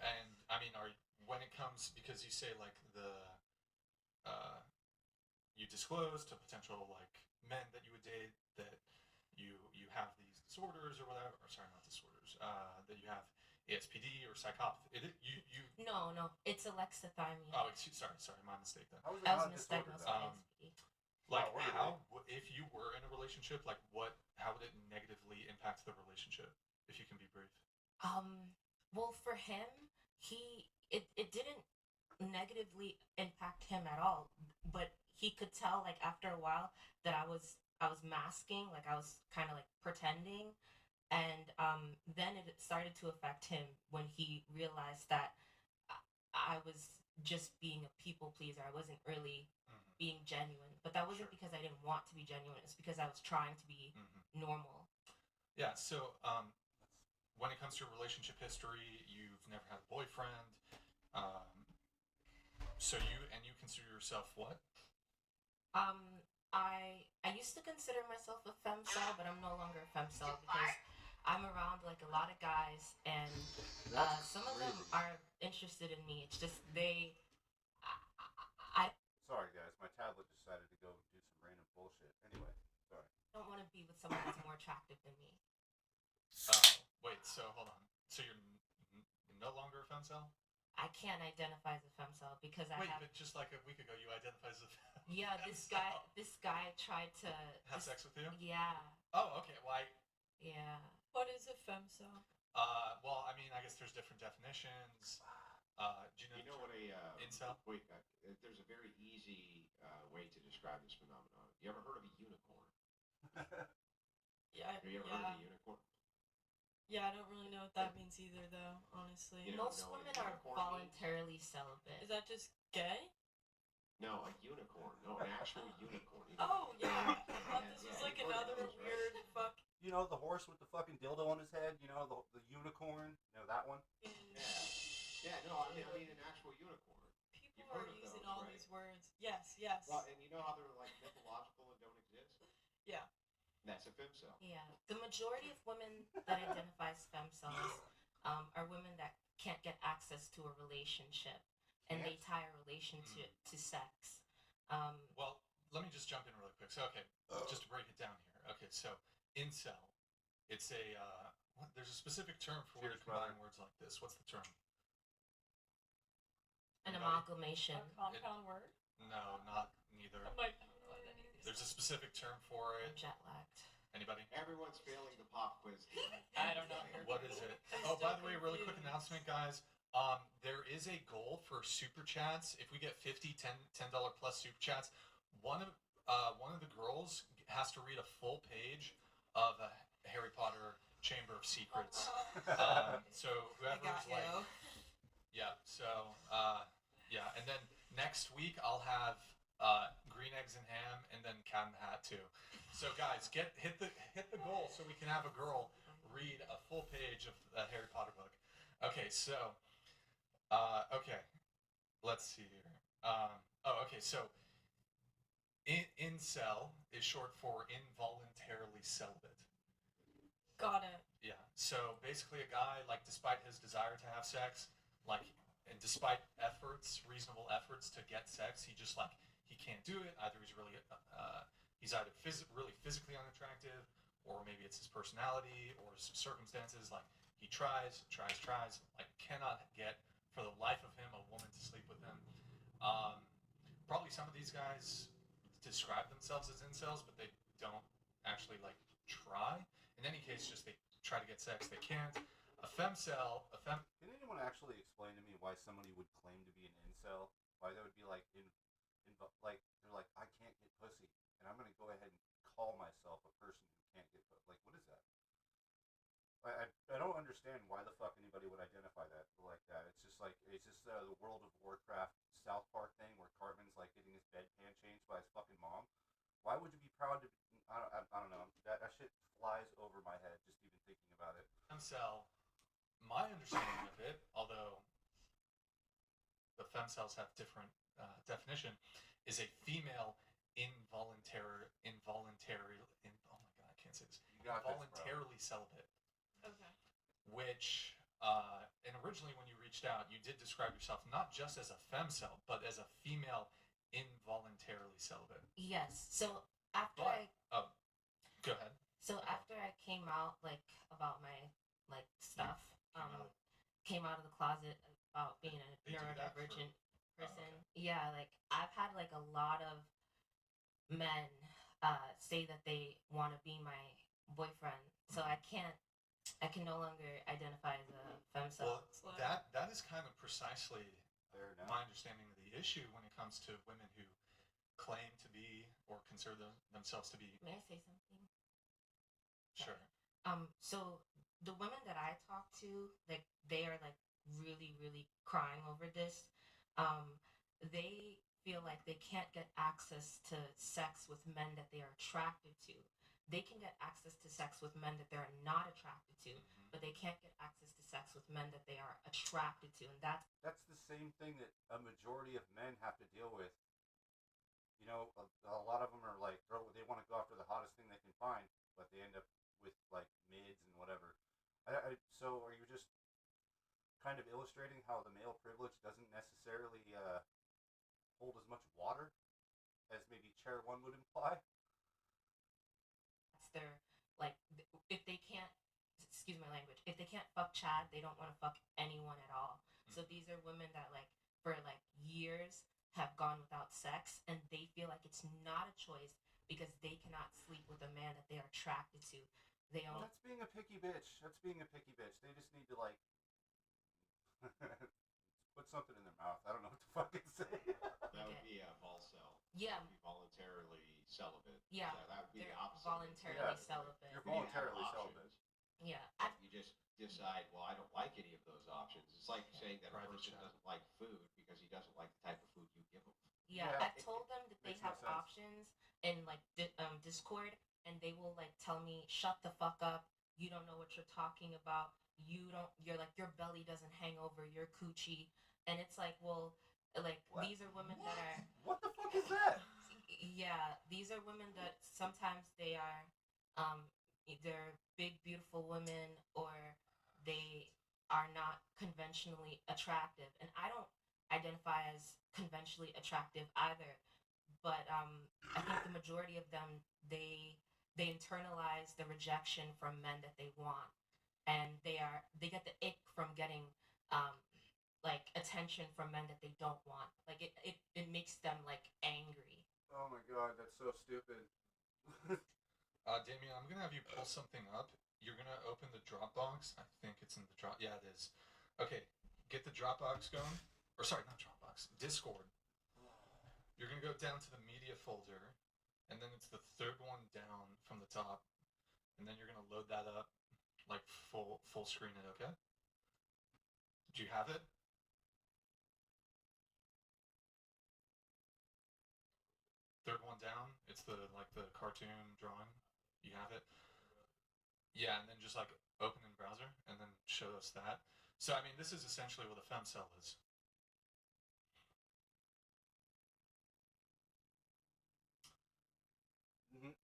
And I mean, when it comes because you say like uh, you disclose to potential like men that you would date that you have these disorders or whatever, or sorry, not disorders, that you have ASPD or psychopathy. No, it's alexithymia. Oh, sorry, my mistake then. How is it I was not a disorder misdiagnosed though? with ASPD. Like Wow, really? how if you were in a relationship, like how would it negatively impact the relationship? If you can be brief. Well, for him, it didn't negatively impact him at all, but he could tell like after a while that I was masking, like I was kind of like pretending, and then it started to affect him when he realized that I was just being a people pleaser. I wasn't really being genuine, but that wasn't Sure. because I didn't want to be genuine. It's because I was trying to be normal. Yeah. So when it comes to relationship history, you've never had a boyfriend. Um, so you consider yourself what? I used to consider myself a femcel, but I'm no longer a femcel because I'm around like a lot of guys, and some of them crazy. are interested in me. It's just I Sorry, guys, my tablet decided to go do some random bullshit. Anyway, sorry. don't want to be with someone that's more attractive than me. Wait. So hold on. So you're no longer a femcel? I can't identify as a femcel because I Wait, have. but just like a week ago, you identified as a Yeah, this guy tried to have sex with you. Yeah, Oh, okay. Why? yeah. What is a femcel? Well, I mean, I guess there's different definitions. Do You know what a incel? wait? There's a very easy way to describe this phenomenon. You ever heard of a unicorn? Yeah, Have you ever heard of a unicorn? yeah. I don't really know what that means either, though. Honestly, You don't Most know what a women are unicorn means? voluntarily celibate. is that just gay? No, a unicorn. No, an actual unicorn. You know, Oh yeah. I thought Yeah, this was yeah, like you've heard of another those, right? weird fuck. You know, the horse with the fucking dildo on his head. You know, the unicorn. You know that one. Yeah. Yeah, no, I mean an actual unicorn. People You've are heard of using those, all right? these words. Yes, yes. Well, and you know how they're like mythological and don't exist? Yeah. That's a femcel. Yeah, the majority of women that identify as femcells are women that can't get access to a relationship, and they tie a relationship to sex. Well, let me just jump in really quick. So, okay, just to break it down here. Okay, so incel, it's a there's a specific term for when you Cheers, combine brother. words like this. What's the term? An Anybody? amalgamation. A compound word. No, not neither. I'm like, I don't know what that is. There's a specific term for I'm it. jet lagged. Anybody? Everyone's failing the pop quiz. I don't know. What is it? I'm Oh, by still the way, really quick confused. announcement, guys. There is a goal for super chats. If we get 50, $10 plus super chats, one of the girls has to read a full page of Harry Potter Chamber of Secrets. So I whoever's got like, you. yeah. So yeah, and then next week I'll have green eggs and ham, and then cat in the hat too. So guys, hit the goal so we can have a girl read a full page of the Harry Potter book. Okay, so okay, let's see here. Okay, so incel is short for involuntarily celibate. Got it. Yeah. So basically, a guy, like, despite his desire to have sex, like, and despite reasonable efforts to get sex, he just, like, he can't do it. Either he's either really physically unattractive, or maybe it's his personality or some circumstances. Like, he tries, like, cannot get for the life of him a woman to sleep with him. Probably some of these guys describe themselves as incels, but they don't actually, like, try. In any case, just they try to get sex, they can't. A femcel, Can anyone actually explain to me why somebody would claim to be an incel? Why they would be like like they're like, I can't get pussy, and I'm gonna go ahead and call myself a person who can't get pussy. Like, what is that? I don't understand why the fuck anybody would identify that like that. It's just the World of Warcraft South Park thing where Cartman's like getting his bedpan changed by his fucking mom. Why would you be proud to? I don't know. That shit flies over my head just even thinking about it. femcel, my understanding of it, although the femcells have different definition, is a female oh my god, I can't say this. You got this, bro. Involuntarily celibate. Okay. Which, and originally when you reached out, you did describe yourself not just as a femcel, but as a female involuntarily celibate. Yes. So after But, go ahead. after I came out like about my like stuff, out. came out of the closet about being a They do that neurodivergent for- person. okay. Yeah, like I've had like a lot of men say that they want to be my boyfriend, so I can no longer identify as a femcel. Well, that is kind of precisely Fair enough. my understanding of the issue when it comes to women who claim to be or consider themselves to be. May I say something? Sure. So the women that I talk to, like they are like really, really crying over this. They feel like they can't get access to sex with men that they are attracted to. They can get access to sex with men that they're not attracted to, but they can't get access to sex with men that they are attracted to, and That's the same thing that a majority of men have to deal with. You know, a lot of them are like they want to go after the hottest thing they can find, but they end up with like mids and whatever. So are you just kind of illustrating how the male privilege doesn't necessarily hold as much water as maybe Chair 1 would imply? that's their like if they can't, excuse my language, if they can't fuck Chad, they don't want to fuck anyone at all. So these are women that like for like years have gone without sex, and they feel like it's not a choice because they cannot sleep with a man that they are attracted to. They Well, don't. that's being a picky bitch. They just need to like put something in their mouth. I don't know what to fucking say. That would be a volcel. Yeah, Be voluntarily celibate. yeah. That would be They're the opposite. voluntarily Yeah. celibate. You're You have voluntarily options. celibate. Yeah, You just decide, well, I don't like any of those options. It's like saying that a Private person chat. doesn't like food because he doesn't like the type of food you give him. Yeah, Yeah, I've it- told them that they makes no have sense. options in like Discord, and they will like tell me, "Shut the fuck up! You don't know what you're talking about. You don't. You're like your belly doesn't hang over your coochie." And it's like, well, like What? these are women that are. What the fuck is that? Yeah, these are women that sometimes they are, um, they're big, beautiful women, or they are not conventionally attractive. And I don't identify as conventionally attractive either. But I think the majority of them they internalize the rejection from men that they want, and they get the ick from getting um, like attention from men that they don't want. Like it makes them like angry. Oh my god, that's so stupid. Damien, I'm gonna have you pull something up. You're gonna open the Dropbox. I think it's in the drop. Yeah, it is. Okay, get the Dropbox going. Or sorry, not Dropbox. Discord. You're gonna go down to the media folder, and then it's the third one down from the top, and then you're gonna load that up, like full screen it. Okay. Do you have it? Third one down. It's the cartoon drawing. You have it. Yeah, and then just like open in browser and then show us that. So I mean, this is essentially what a femcel is.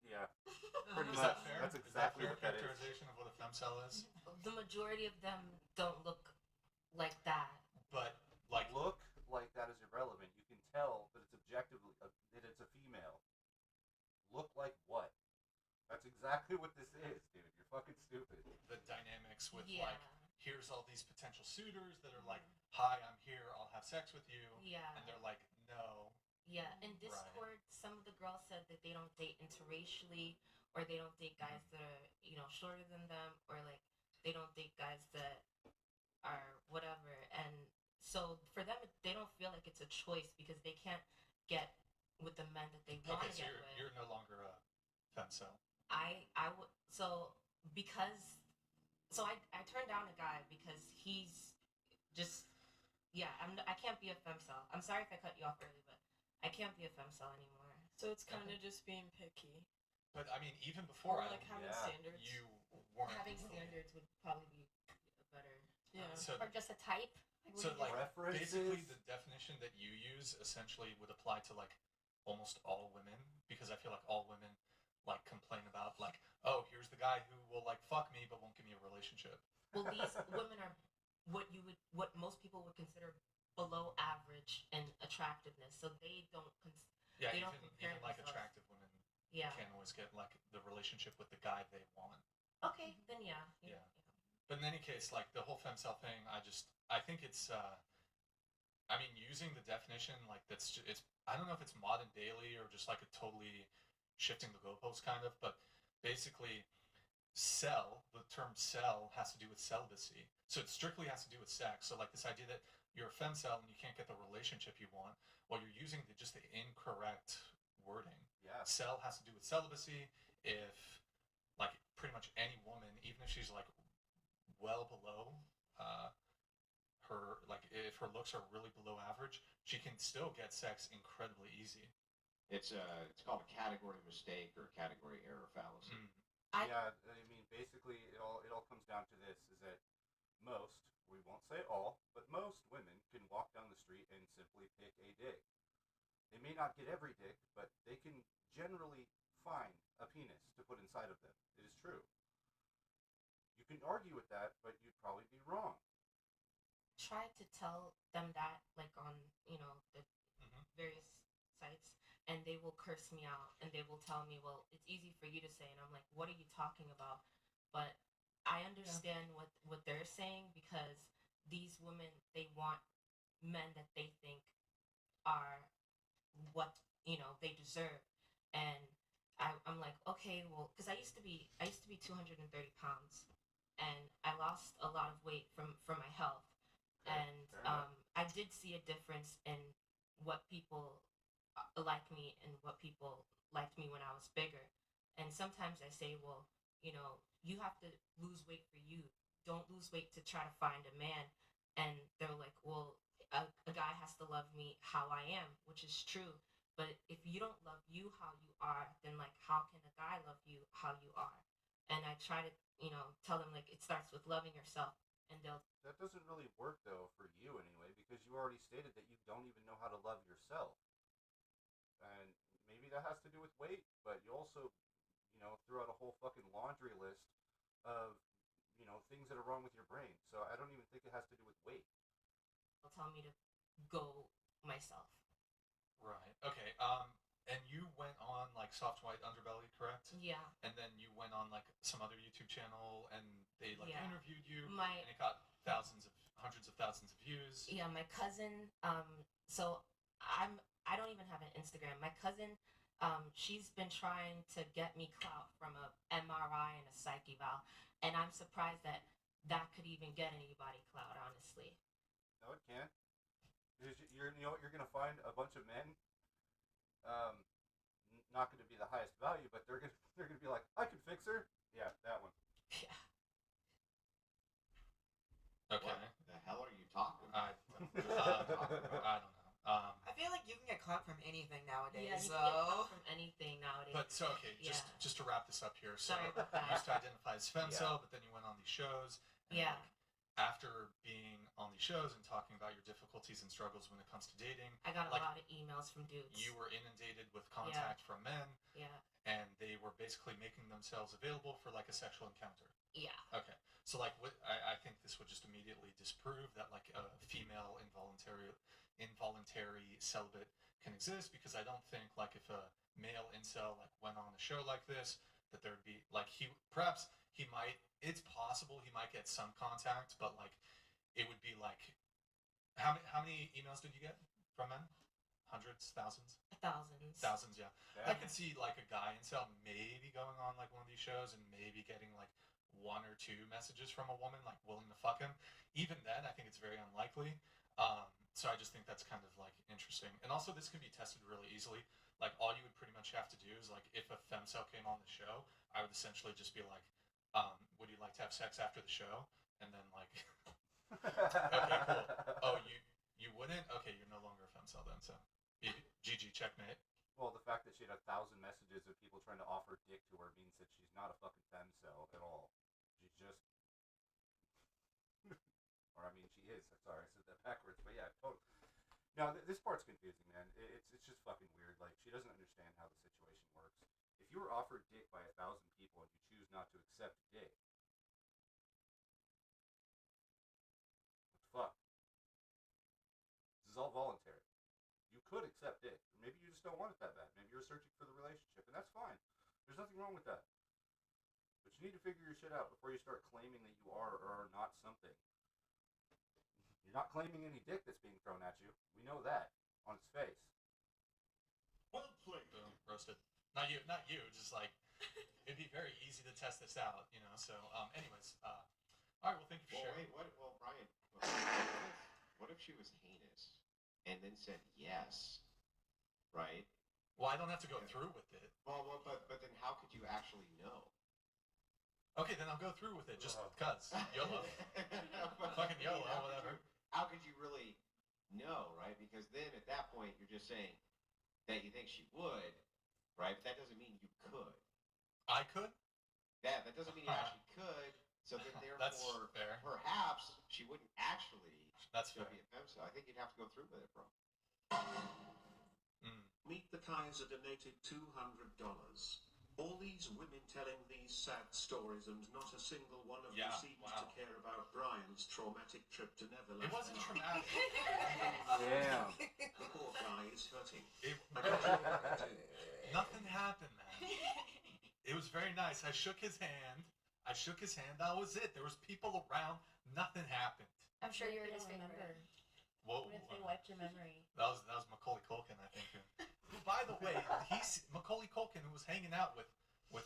Yeah, Pretty pretty Is much. that fair? That's Is that exactly fair what that is. characterization of what a femcel is? The majority of them don't look like that. But like, Look like that is irrelevant. You can tell that it's objectively that it's a female. Look like what? That's exactly what this is, dude. You're fucking stupid. the dynamics with Yeah. like, here's all these potential suitors that are like, hi, I'm here, I'll have sex with you, Yeah. and they're like, no. Yeah, in Discord, some of the girls said that they don't date interracially, or they don't date guys that are, shorter than them, or like they don't date guys that are whatever. And so for them, they don't feel like it's a choice because they can't get with the men that they want Okay, to so get you're with. no longer a femcel. I would so because so I turned down a guy because he's just I can't be a femcel. I'm sorry if I cut you off early, but I can't be a femcel anymore. So it's kind of just being picky. But I mean, even before Or I, like having yeah. standards. you weren't Having standards would probably be better. Yeah. So Or just a type. So like Preferences? basically the definition that you use essentially would apply to like almost all women, because I feel like all women like complain about like, oh, here's the guy who will like fuck me but won't give me a relationship. Well, these women are what most people would consider below average in attractiveness. So they don't. Yeah, They don't even compare like themselves. attractive women Yeah. can't always get like the relationship with the guy they want. Okay, then yeah. Yeah. But in any case, like the whole femcel thing, I think it's I mean, using the definition like it's I don't know if it's modern daily or just like a totally shifting the goalposts kind of, but basically the term cell has to do with celibacy. So it strictly has to do with sex. So like this idea that you're a femcel and you can't get the relationship you want, well, you're using just the incorrect wording. Yeah. Cell has to do with celibacy. If like pretty much any woman, even if she's like well below her, like if her looks are really below average, she can still get sex incredibly easy. It's called a category mistake or category error fallacy. Yeah, I mean, basically, it all comes down to this: is that most, we won't say all, but most women can walk down the street and simply pick a dick. They may not get every dick, but they can generally find a penis to put inside of them. It is true. You can argue with that, but you'd probably be wrong. Try to tell them that like on the various sites, and they will curse me out, and they will tell me, well, it's easy for you to say, and I'm like, what are you talking about? But I understand what they're saying, because these women, they want men that they think are what they deserve. And I'm like, okay, well, because I used to be 230 pounds, and I lost a lot of weight from my health. Okay, And fair enough. I did see a difference in what people like me and what people liked me when I was bigger. And sometimes I say, well, you have to lose weight for you. Don't lose weight to try to find a man. And they're like, well, a guy has to love me how I am, which is true. But if you don't love you how you are, then like how can a guy love you how you are? And I try to, tell them like it starts with loving yourself, and they'll. That doesn't really work though for you anyway, because you already stated that you don't even know how to love yourself. And maybe that has to do with weight, but you also, threw out a whole fucking laundry list of, things that are wrong with your brain. So I don't even think it has to do with weight. They'll tell me to go myself. Right. Okay. And you went on like Soft White Underbelly, correct? Yeah. And then you went on like some other YouTube channel, and they like Yeah. interviewed you, My and it got hundreds of thousands of views. Yeah, my cousin. So I don't even have an Instagram. My cousin, she's been trying to get me clout from a MRI and a psych eval, and I'm surprised that could even get anybody clout. Honestly. No, it can't. You're gonna find a bunch of men, not going to be the highest value, but they're gonna be like, I can fix her. Yeah, that one. Yeah. Okay. What the hell are you talking I about? don't know. I feel like you can get caught from anything nowadays. Yeah, you so. can get clout from anything nowadays. But so okay, Yeah. just to wrap this up here. So Sorry about you used to that. identify as femcel, but then you went on these shows. And Yeah. like, after being on these shows and talking about your difficulties and struggles when it comes to dating, I got a like, lot of emails from dudes. you were inundated with contact from men, Yeah. and they were basically making themselves available for like a sexual encounter. Yeah. Okay, so like I think this would just immediately disprove that like a female involuntary celibate can exist, because I don't think like if a male incel like went on a show like this, that there would be like it's possible he might get some contact, but like it would be like how many emails did you get from men? Hundreds, thousands? Thousands, yeah. I could see like a guy incel maybe going on like one of these shows and maybe getting like one or two messages from a woman like willing to fuck him. Even then, I think it's very unlikely. So I just think that's kind of like interesting. And also, this can be tested really easily. Like all you would pretty much have to do is like if a femcel came on the show, I would essentially just be like, would you like to have sex after the show? And then like, okay, cool. Oh, you wouldn't? Okay, you're no longer a femcel then. So, GG, checkmate. Well, the fact that she had 1,000 messages of people trying to offer dick to her means that she's not a fucking femcel at all. She's just, or I mean, she is. Sorry, I said that backwards, but yeah, totally. No, this part's confusing, man. It's just fucking weird. Like, she doesn't understand how the situation works. If you were offered dick by 1,000 people and you choose not to accept dick, what the fuck? This is all voluntary. You could accept dick. Or maybe you just don't want it that bad. Maybe you're searching for the relationship, and that's fine. There's nothing wrong with that. But you need to figure your shit out before you start claiming that you are or are not something. You're not claiming any dick that's being thrown at you. We know that on its face. Well played. Boom, roasted. Not you. Just like it'd be very easy to test this out, So, anyways, all right. Well, thank you for sharing. Wait, well, Brian, what if she was heinous and then said yes, right? Well, I don't have to go through with it. Well, but then how could you actually know? Okay, then I'll go through with it just because YOLO. Fucking YOLO, whatever. How could you really know, right? Because then at that point you're just saying that you think she would, right? But that doesn't mean you could. I could? That doesn't mean you actually could. So then That's therefore, fair. perhaps she wouldn't actually That's still fair. be a femcel. I think you'd have to go through with it, bro. Meet the Kaiser donated $200. All these women telling these sad stories, and not a single one of them seems to care about Brian's traumatic trip to Neverland. It wasn't traumatic. Damn. The poor guy is hurting. Nothing happened, man. It was very nice. I shook his hand. That was it. There was people around. Nothing happened. I'm sure you were They his don't favorite. Whoa. What if they wiped your memory? That was Macaulay Culkin, I think. Who, by the way, he's Macaulay Culkin, who was hanging out with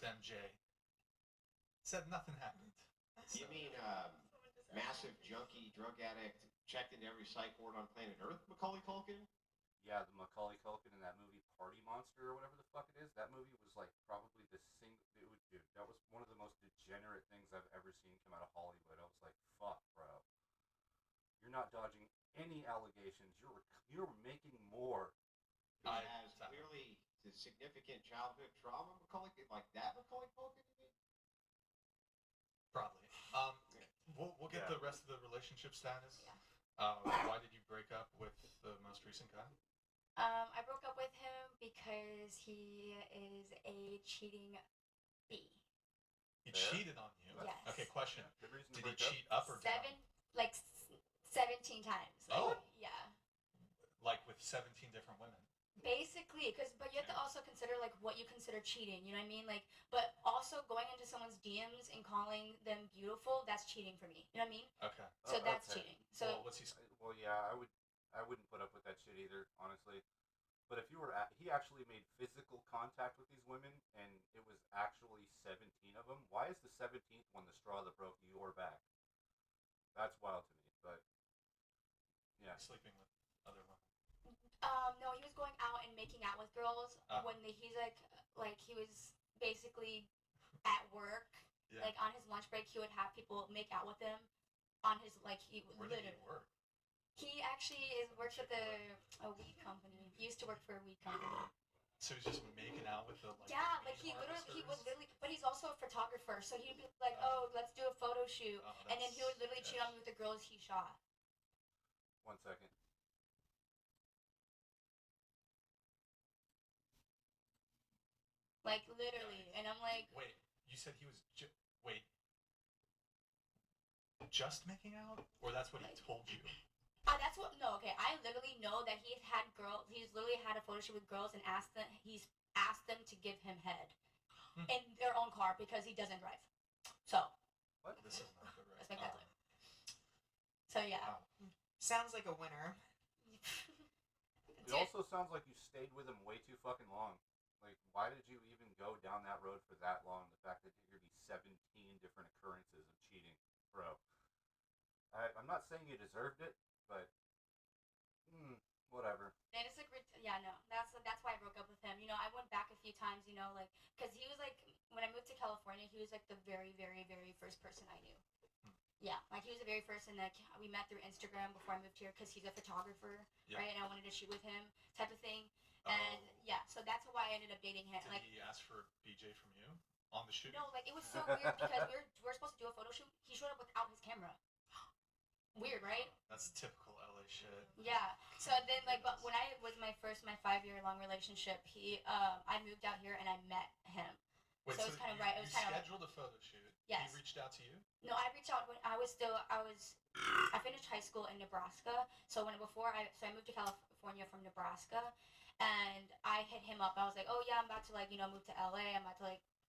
MJ, said nothing happened. You mean massive junkie, drug addict, checked into every psych ward on planet Earth, Macaulay Culkin? Yeah, the Macaulay Culkin in that movie Party Monster or whatever the fuck it is. That movie was like probably dude, that was one of the most degenerate things I've ever seen come out of Hollywood. I was like, fuck, bro. You're not dodging any allegations. You're making more. He has clearly the significant childhood trauma, Macaulay, like that Macaulay Culkin, you mean? Probably. We'll get the rest of the relationship status. Yeah. Why did you break up with the most recent guy? I broke up with him because he is a cheating bee. He cheated on you? Yes. Okay, question. Good reason to Did he break up. cheat up or down? 17 times. Like, Oh. Yeah. Like with 17 different women. Basically, but you have to also consider like what you consider cheating. You know what I mean? Like, but also going into someone's DMs and calling them beautiful, that's cheating for me. You know what I mean? Okay. So that's okay. cheating. So Well, what's he? Well, yeah, I wouldn't put up with that shit either, honestly. But if you were he actually made physical contact with these women, and it was actually 17 of them. Why is the 17th one the straw that broke your back? That's wild to me. But yeah, Sleeping with other women. no, he was going out and making out with girls when he's like he was basically at work, Yeah. like on his lunch break, he would have people make out with him on his he Where did literally. he work? He actually works at a weed company. He used to work for a weed company. So he's just making out with the Yeah, weed like he harvesters? was literally, but he's also a photographer, so he'd be like, "Oh, let's do a photo shoot," Oh, and then he would that's literally cheat on me with the girls he shot. 1 second. Like literally, and I'm like, Wait, you said he was wait. Just making out, or that's what he told you? that's what. No, okay, I literally know that he's had girls. He's literally had a photo shoot with girls and he's asked them to give him head in their own car because he doesn't drive. So What? This is not good, right? let's make that clear. So yeah. Wow. Sounds like a winner. It also sounds like you stayed with him way too fucking long. Like, why did you even go down that road for that long? The fact that there could be 17 different occurrences of cheating, bro. I'm not saying you deserved it, but whatever. And it's like, yeah, no, that's why I broke up with him. You know, I went back a few times, you know, like, because he was like, when I moved to California, he was like the very, very, very first person I knew. Yeah, like he was the very first person that we met through Instagram before I moved here because he's a photographer, right? And I wanted to shoot with him, type of thing. And yeah, so that's why I ended up dating him. Did Like, he ask for BJ from you on the shoot? no, like it was so weird because we were supposed to do a photo shoot. He showed up without his camera. Weird, right? That's typical LA shit. Yeah. So then, like, but when I was my 5-year long relationship, I moved out here and I met him. Wait, So it was kind of right. It was kind of scheduled a photo shoot. Yes. He reached out to you. No, I reached out when I finished high school in Nebraska. So I moved to California from Nebraska, and I hit him up. I was like, oh yeah, I'm about to move to LA. I'm about to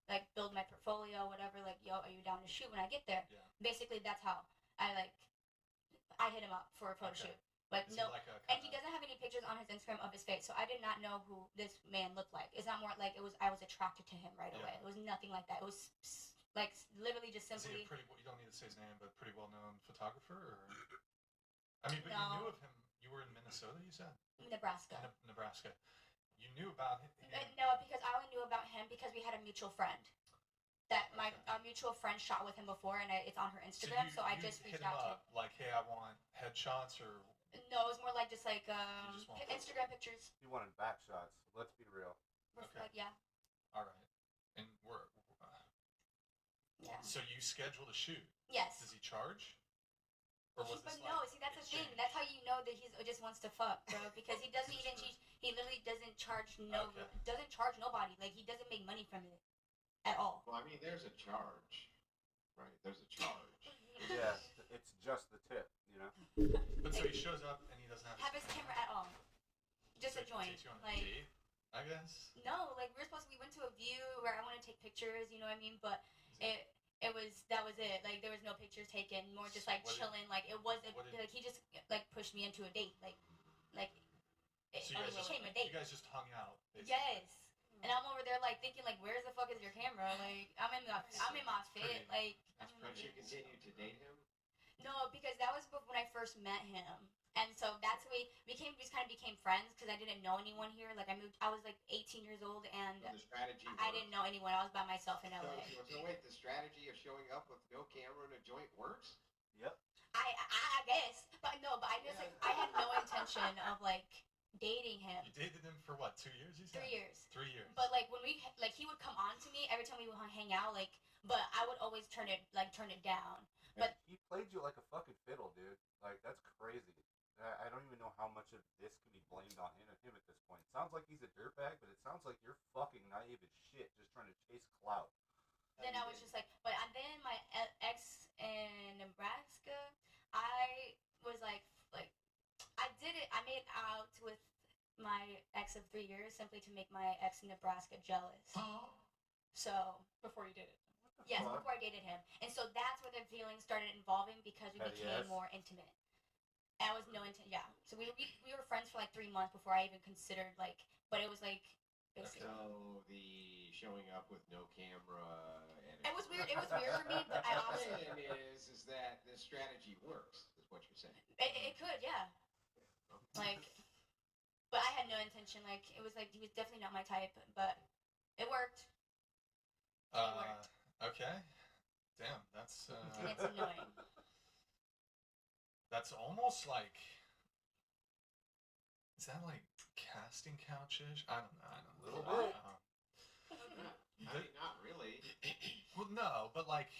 like build my portfolio, whatever. Like, yo, are you down to shoot when I get there? Yeah. Basically, that's how I hit him up for a photo shoot. But Is no, he like a and he doesn't have any pictures on his Instagram of his face, so I did not know who this man looked like. It's not more like I was attracted to him right away. It was nothing like that. It was like literally just Is he simply. a pretty? You don't need to say his name, but pretty well-known photographer. Or I mean, but No. you knew of him. You were in Minnesota, you said. Nebraska. Nebraska. You knew about him. No, because I only knew about him because we had a mutual friend. That our mutual friend shot with him before, and it's on her Instagram. So I just hit reached him out to him. up, like, hey, I want headshots or. No, it was more like just like just want Instagram pictures. He wanted back shots. Let's be real. Okay. Like, yeah. All right, and we're. Yeah. So you scheduled a shoot. Yes. Does he charge? Or was But this no, like see that's the thing. exchange? That's how you know that he just wants to fuck, bro. Because he doesn't even he literally doesn't charge doesn't charge nobody. Like he doesn't make money from it at all. Well, I mean, there's a charge, right? There's a charge. Yeah, it's just the tip, you know. But so he shows up and he doesn't have Have his camera at all. Just a joint. Takes you on a Like date, I guess. no, like we went to a view where I want to take pictures. You know what I mean? But that was it. Like there was no pictures taken. More just like What did- chilling. Like it wasn't what did- like he just like pushed me into a date. Like So it became a date. you guys just hung out. Basically. Yes. And I'm over there like thinking like, where's the fuck is your camera? Like I'm in my fit. Pretty. Like I'm in my But you fit. continue to date him? No, because that was when I first met him, and so that's when we just kind of became friends because I didn't know anyone here. Like I was like 18 years old, and So the strategy I worked? didn't know anyone. I was by myself in So, LA. so wait, the strategy of showing up with no camera and a joint works? Yep. I guess, but no, but I just like I had no intention of like dating him. You dated him for what? 2 years? You said? 3 years. 3 years. But like when we like he would come on to me every time we would hang out, like, but I would always turn it down. But he played you like a fucking fiddle, dude. Like, that's crazy. I don't even know how much of this can be blamed on him at this point. Sounds like he's a dirtbag, but it sounds like you're fucking naive as shit, just trying to chase clout. then I was just like, but and then my ex in Nebraska, I was like I did it. I made out with my ex of 3 years simply to make my ex in Nebraska jealous. So Before you did it. yes, fuck? before I dated him, and so that's where the feelings started involving because we Petty became ass. more intimate. And I was no intent. Yeah, so we were friends for like 3 months before I even considered like. But it was like. Basically. So the showing up with no camera and It was weird. It was weird for me, but I the also. thing is that this strategy works. Is what you're saying. It could, yeah. Like, but I had no intention. Like, it was like he was definitely not my type, but it worked. worked. Okay. Damn, that's And it's annoying. that's almost like. Is that like casting couchish? I don't know. Little know. bit. I mean, not really. Well, no, but like,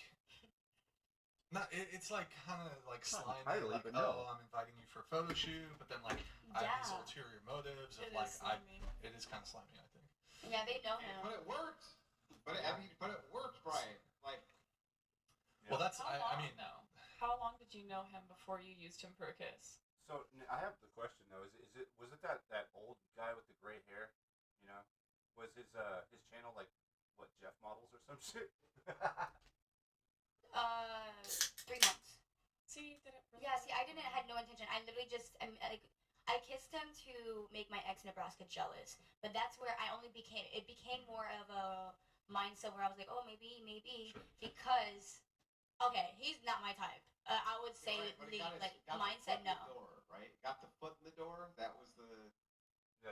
it's like kind of like Not slimy. entirely, Like, but no. oh, I'm inviting you for a photo shoot, but then like I have these Yeah. ulterior motives of It like is slimy. it is kind of slimy, I think. Yeah, they know him. But it works. But it works, Brian. Like, Well, that's How I long, mean, though? How long did you know him before you used him for a kiss? So I have the question though: was it that old guy with the gray hair? You know, was his channel like what, Jeff models or some shit? 3 months. See, you did it. Really Yeah, see, I had no intention. I literally just, I kissed him to make my ex Nebraska jealous. But that's where it became more of a mindset where I was like, oh, maybe, Sure. because, okay, he's not my type. I would say but the it got his- like got the mindset, foot in no. the door, right? Got the foot in the door. That was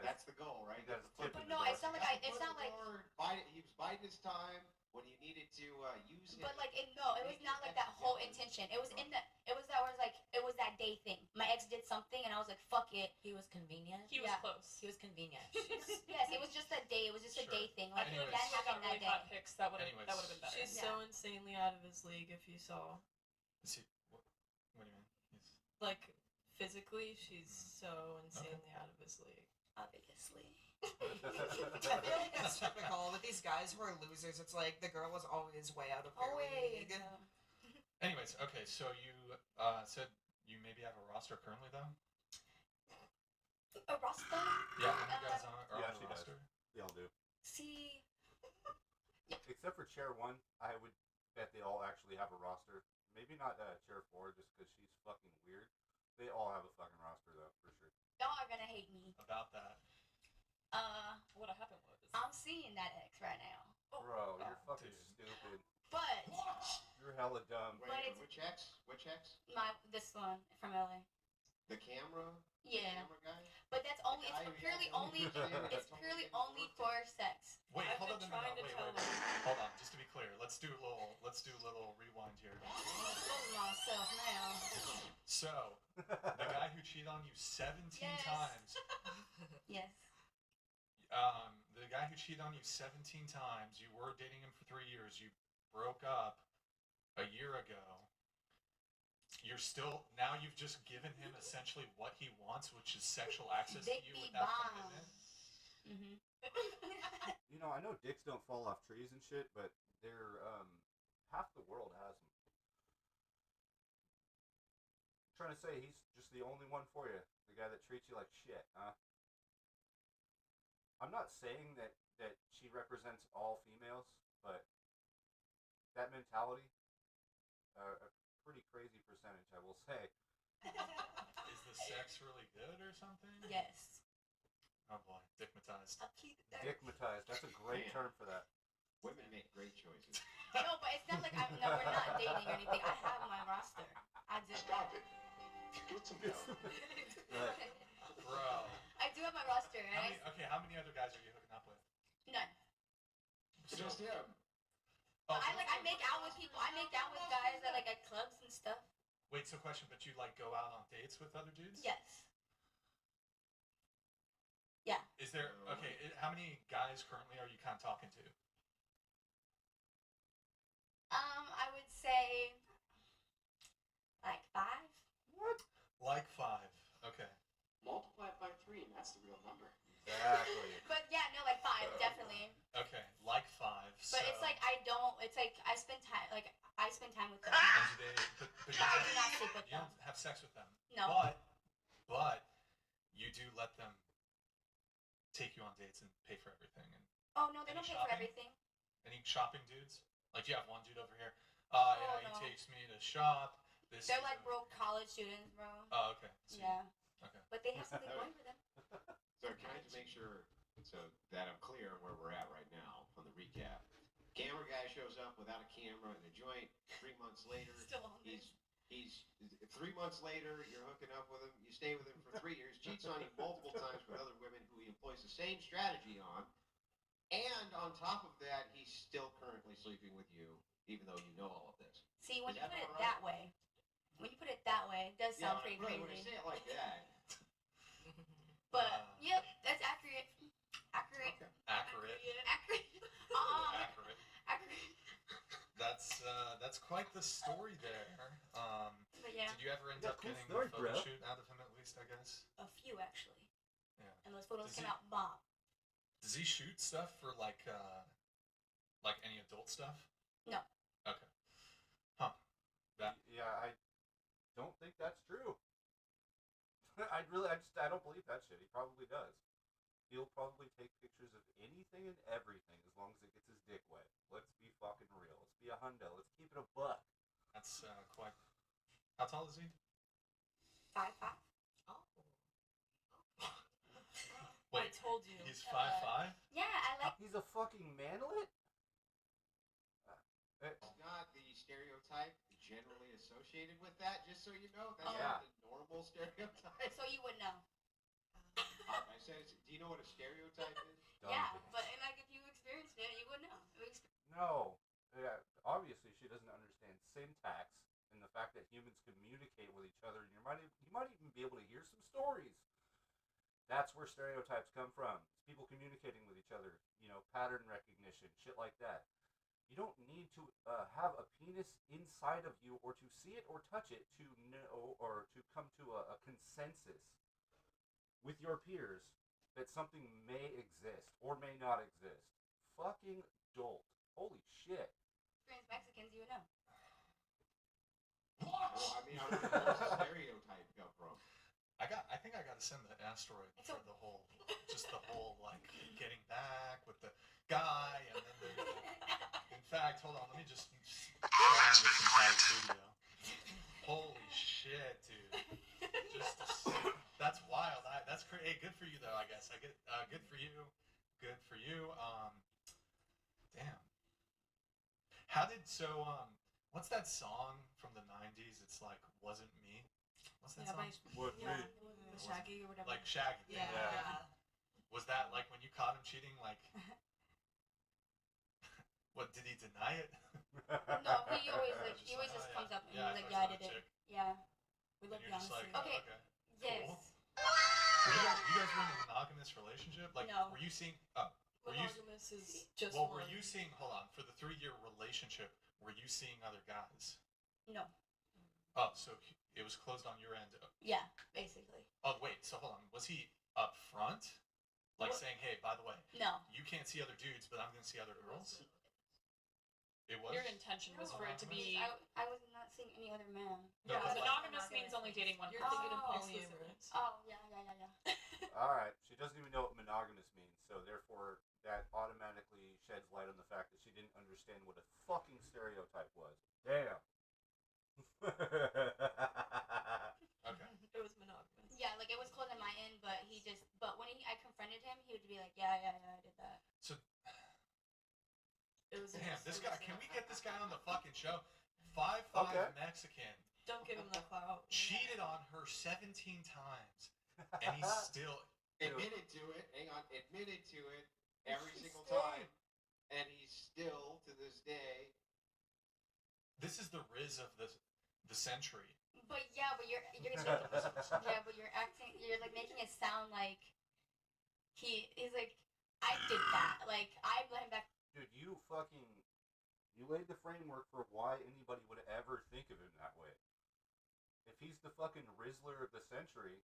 that's the goal, right? You got Get his the foot tip in in But the no, door. it's not like Got the it's foot in not the like. door, he was biding his time when you needed to use him. But like it was not like that whole intention. It was that day thing. My ex did something and I was like, fuck it. He was convenient. He was Yeah. close. He was convenient. Yes, it was just that day. It was just a Sure. day thing. Like Anyways. that If got happened that really day. hot pics, that would have Anyways. been better. She's Yeah. so insanely out of his league. If you saw, Is he, what do you mean? He's, like, physically, she's so insanely out of his league. Obviously. I feel like that's typical with these guys who are losers. It's like the girl was always way out of their Always. league. anyways, okay, so you said you maybe have a roster currently though. A roster? Yeah, how many guys are Yeah, on she the does. roster? They all do. See, Except for Chair 1, I would bet they all actually have a roster. Maybe not Chair 4, just because she's fucking weird. They all have a fucking roster, though, for sure. y'all are gonna hate me. About that. What happened was. I'm seeing that ex right now. Bro, you're Oh, fucking dude. stupid. But You're hella dumb. Wait, But it's- which ex? Which ex? this one from LA. The camera? Yeah. The camera guy? But that's only The guy it's who purely had the only understanding it's that purely told only him it for sex. Wait, I've hold on, been no, trying to wait, tell wait, wait. Hold on, just to be clear, let's do a little rewind here. Love myself now. So, the guy who cheated on you 17 Yes. times, Yes. the guy who cheated on you 17 times, you were dating him for 3 years, you broke up a year ago. Now you've just given him essentially what he wants, which is sexual access to Dick you be without bomb. commitment. Mhm. You know, I know dicks don't fall off trees and shit, but they're, half the world has them. I'm trying to say he's just the only one for you. The guy that treats you like shit, huh? I'm not saying that she represents all females, but that mentality, a pretty crazy percentage, I will say. Is the sex really good or something? Yes. Oh boy, dickmatized. I'll keep it there. Dickmatized. That's a great term for that. Women make great choices. No, but it's not like we're not dating or anything. I have my roster. I do. Stop it. Put some down. Bro. I do have my roster, and How many other guys are you hooking up with? none. Just him. Oh, I make out with people. I make out with guys at clubs and stuff. Wait, so question, but you like go out on dates with other dudes? Yes. Yeah. Is there okay? How many guys currently are you kind of talking to? I would say like 5. Like 5. Okay. Multiply it by 3, and that's the real number. Exactly. But yeah, no, like 5 definitely. Okay, like 5. But it's like I don't. It's like I spend time. Like I spend time with them. And do they? But But I do not sleep with you them. don't have sex with them. No. But you do let them take you on dates and pay for everything. And Oh no, they Any don't pay for shopping? everything. any shopping dudes? Like you have one dude over here. Oh, Yeah, no. he takes me to shop. This. They're is like a- broke college students, bro. Oh, okay. So you- Yeah. Okay. But they have something going for them. So can I just make sure so that I'm clear on where we're at right now on the recap? Camera guy shows up without a camera in the joint. 3 months later, Still on there. he's 3 months later. You're hooking up with him. You stay with him for 3 years. Cheats on you multiple times with other women who he employs the same strategy on. And on top of that, he's still currently sleeping with you, even though you know all of this. See, when Is you that put it about right? that way, it does sound pretty brother, when I crazy. say it like that, But yep, that's accurate. Accurate. okay. Accurate. Accurate. Accurate. Accurate. That's quite the story there. But yeah, Did you ever end Yeah, up cool getting story, a photo bro. shoot out of him at least? I guess. a few actually. Yeah. And those photos Does came he- out bomb. Does he shoot stuff for like any adult stuff? No. Okay. Huh. That. Yeah, I don't think that's true. I don't believe that shit. He probably does. He'll probably take pictures of anything and everything as long as it gets his dick wet. Let's be fucking real. Let's be a hundo. Let's keep it a buck. That's quite. How tall is he? 5'5". Oh. Wait, I told you. he's 5'5". Yeah, I like. He's a fucking manlet? It's not the stereotype generally associated with that, just so you know. That's Yeah. not the normal stereotype. So you would know. I said, do you know what a stereotype is? Yeah, Dumb bitch. but and like if you experienced it, you would know. No. Yeah, obviously she doesn't understand syntax and the fact that humans communicate with each other, and you might even be able to hear some stories. That's where stereotypes come from. It's people communicating with each other, pattern recognition, shit like that. You don't need to have a penis inside of you or to see it or touch it to know or to come to a consensus with your peers that something may exist or may not exist. Fucking dolt. Holy shit. Experience Mexicans, you would know. Well, I mean, where does the stereotype come from? I think I gotta send the asteroid It's for a- the whole like getting back with the guy and then in fact, hold on, let me just find this entire video. Holy shit, dude! That's wild. That's crazy. Hey, good for you though. I guess I get good for you. Good for you. Damn. How did what's that song from the 90s? It's like Wasn't Me. What's that song? What Yeah, me? the Shaggy or whatever. Like Shaggy. yeah. Yeah. Was that like when you caught him cheating? Like, what did he deny it? No, he always just oh, comes yeah. up and Yeah, he's like, I yeah, I saw did that it. chick. Yeah. We And love you're just like, Beyonce. oh, Okay. okay. Yes. Cool. You guys were in a monogamous relationship? Like, No. were you seeing? Were you? Monogamous is just Well, one. were you seeing? Hold on. For the 3-year relationship, were you seeing other guys? No. Oh, so it was closed on your end. Yeah, basically. Oh, wait. So hold on. Was he up front, like What? saying, "Hey, by the way, No. you can't see other dudes, but I'm gonna see other girls"? It was. Your intention was for it to be. I was not seeing any other man. No, Yeah, but like- monogamous means only dating one You're person. thinking of Oh. polyamorous. Oh, yeah. Alright, she doesn't even know what monogamous means, so therefore that automatically sheds light on the fact that she didn't understand what a fucking stereotype was. Damn. Okay. It was monogamous. Yeah, like it was closed on my end, but when I confronted him, he would be like, yeah, I did that. So It was. damn, this it guy. was Can we not- get this guy on the fucking show? 5'5" Okay. Mexican Don't give him the clout. cheated on her 17 times, and he's still. Admitted to it. Hang on. Admitted to it every He's single still- time. And he's still, to this day, This is the Riz of this. The Century. But yeah, but you're yeah, but you're acting. You're like making it sound like he's like I did that. Like I let him back. Dude, you laid the framework for why anybody would ever think of him that way. If he's the fucking Rizzler of the century,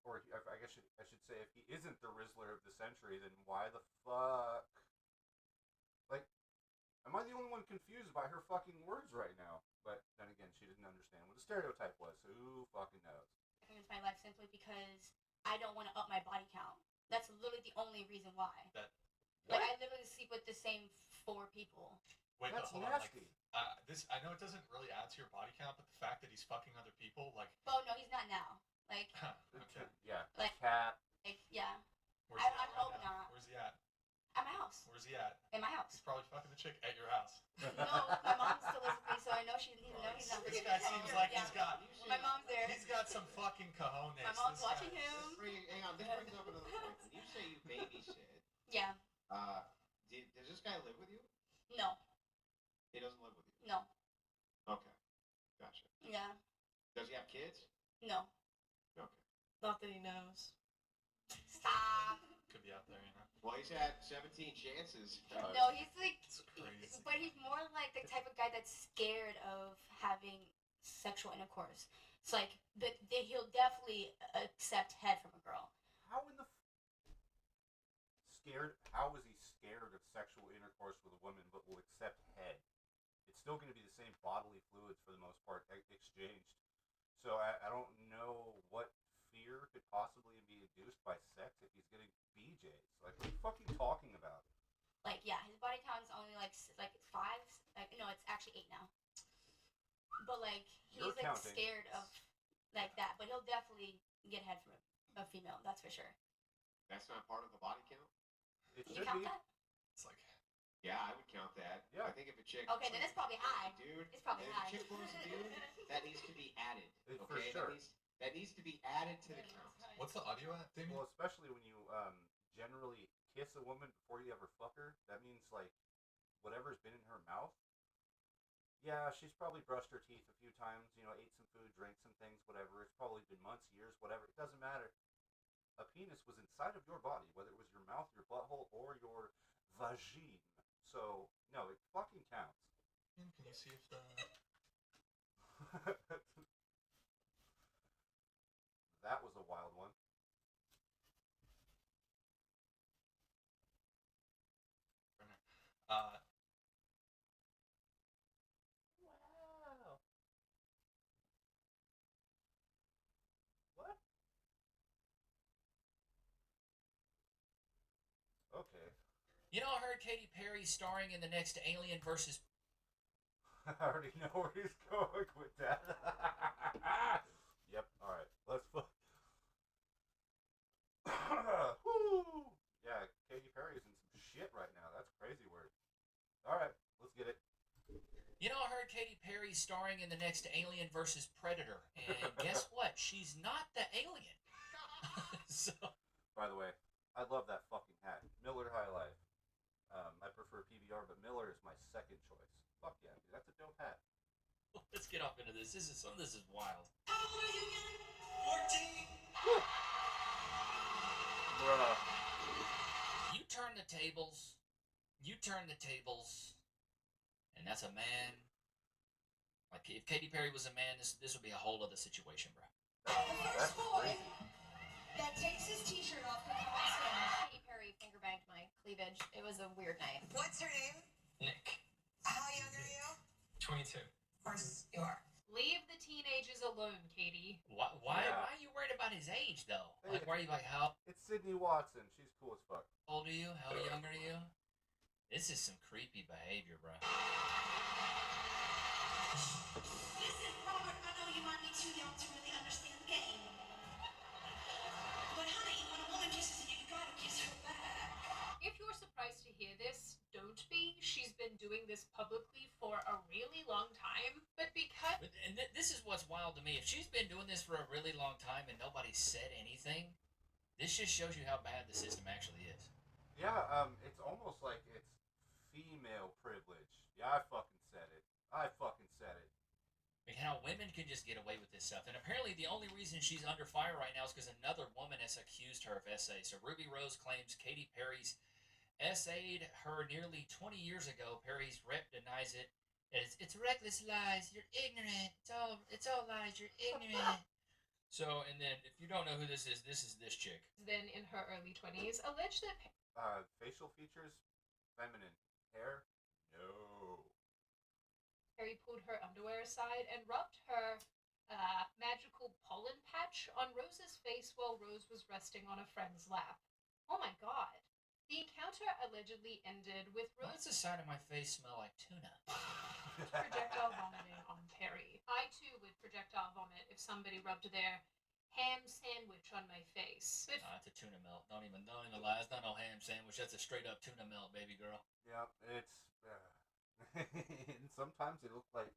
or I guess I should say, if he isn't the Rizzler of the century, then why the fuck? Like, am I the only one confused by her fucking words right now? But then again, she didn't understand what a stereotype was, so who fucking knows? Into my life simply because I don't want to up my body count. That's literally the only reason why. Like I literally sleep with the same 4 people. Wait, that's hold nasty. On. Like, this I know it doesn't really add to your body count, but the fact that he's fucking other people, like. Oh no, he's not now. Like. Okay. Yeah. Like cat. Like yeah. Where's he at I right hope now? not. Where's he at? At my house. Where's he at? In my house. He's probably fucking the chick at your house. No, my mom still lives with me, so I know he's not. This guy seems like he's got. My mom's there. He's got some fucking cojones. My mom's watching him. Hang on, this brings up another point. When you say you babysit, Yeah. Does this guy live with you? No. He doesn't live with you. No. Okay, gotcha. Yeah. Does he have kids? No. Okay. Not that he knows. Stop. Could be out there, you know. Well, he's had 17 chances. No, he's like, crazy. but he's more like the type of guy that's scared of having sexual intercourse. It's like, but he'll definitely accept head from a girl. How in the scared? How is he scared of sexual intercourse with a woman, but will accept head? It's still going to be the same bodily fluids for the most part exchanged. So I don't know what fear could possibly be induced by sex if he's getting BJs. Like, what are you fucking talking about? Like, yeah, his body count is only like 5. Like, no, it's actually 8 now. But like, he's You're like counting. scared of like that. But he'll definitely get head from a female. That's for sure. That's not part of the body count? It You should count be. that? It's like. Yeah, I would count that. Yeah. I think if a chick. Okay, then it's probably high. Dude, It's probably if high. a chick blows a dude, that needs to be added. For Okay, sure. that needs to be added to the count. What's the audio at, Damien? Well, especially when you generally kiss a woman before you ever fuck her, that means like whatever's been in her mouth. Yeah, she's probably brushed her teeth a few times, you know, ate some food, drank some things, whatever. It's probably been months, years, whatever. It doesn't matter. A penis was inside of your body, whether it was your mouth, your butthole, or your vagine. So, no, it fucking counts. Can you see if the. That was a wild one. Uh, Wow. What? Okay. You know, I heard Katy Perry starring in the next Alien versus. I already know where he's going with that. Yep. All right. Let's. Woo! Yeah, Katy Perry's in some shit right now. That's crazy word. All right, let's get it. You know, I heard Katy Perry starring in the next Alien versus Predator, and guess what? She's not the alien. So. By the way, I love that fucking hat. Miller High Life. I prefer PBR, but Miller is my second choice. Fuck yeah, dude. That's a dope hat. Let's get off into this. This is wild. How old are you again? 14. Bruh. You turn the tables. And that's a man. Like, if Katy Perry was a man, this would be a whole other situation, bro. That's crazy. That takes his t-shirt off the costume. Katy Perry finger banged my cleavage. It was a weird night. What's her name? Nick. How young are you? 22. Of course you are. Leave the teenagers alone, Katie. Why Yeah. are you worried about his age, though? Like, why are you like, how It's Sydney Watson. She's cool as fuck. old are you? How young are you? This is some creepy behavior, bro. Listen, Robert, I know you might be too young to really understand the game. But honey, when a woman kisses you, you gotta kiss her back. If you're surprised to hear this, don't be. She's been doing this publicly for a really long time, but because And this is what's wild to me. If she's been doing this for a really long time and nobody said anything, this just shows you how bad the system actually is. Yeah, it's almost like it's female privilege. Yeah, I fucking said it. I mean, how women can just get away with this stuff. And apparently the only reason she's under fire right now is because another woman has accused her of SA. So Ruby Rose claims Katy Perry's SA'd her nearly 20 years ago. Perry's rep denies it. It's reckless lies. You're ignorant. It's all lies. You're ignorant. So, and then if you don't know who this is this chick. Then in her early 20s, alleged that Facial features, feminine. Hair, no. Perry pulled her underwear aside and rubbed her magical pollen patch on Rose's face while Rose was resting on a friend's lap. Oh my god. The encounter allegedly ended with Why Rose does the side of my face smell like tuna? projectile vomiting on Perry. I too would projectile vomit if somebody rubbed their ham sandwich on my face. But It's a tuna melt. Don't even lie. It's not no ham sandwich. That's a straight up tuna melt, baby girl. Yep, it's. And sometimes they look like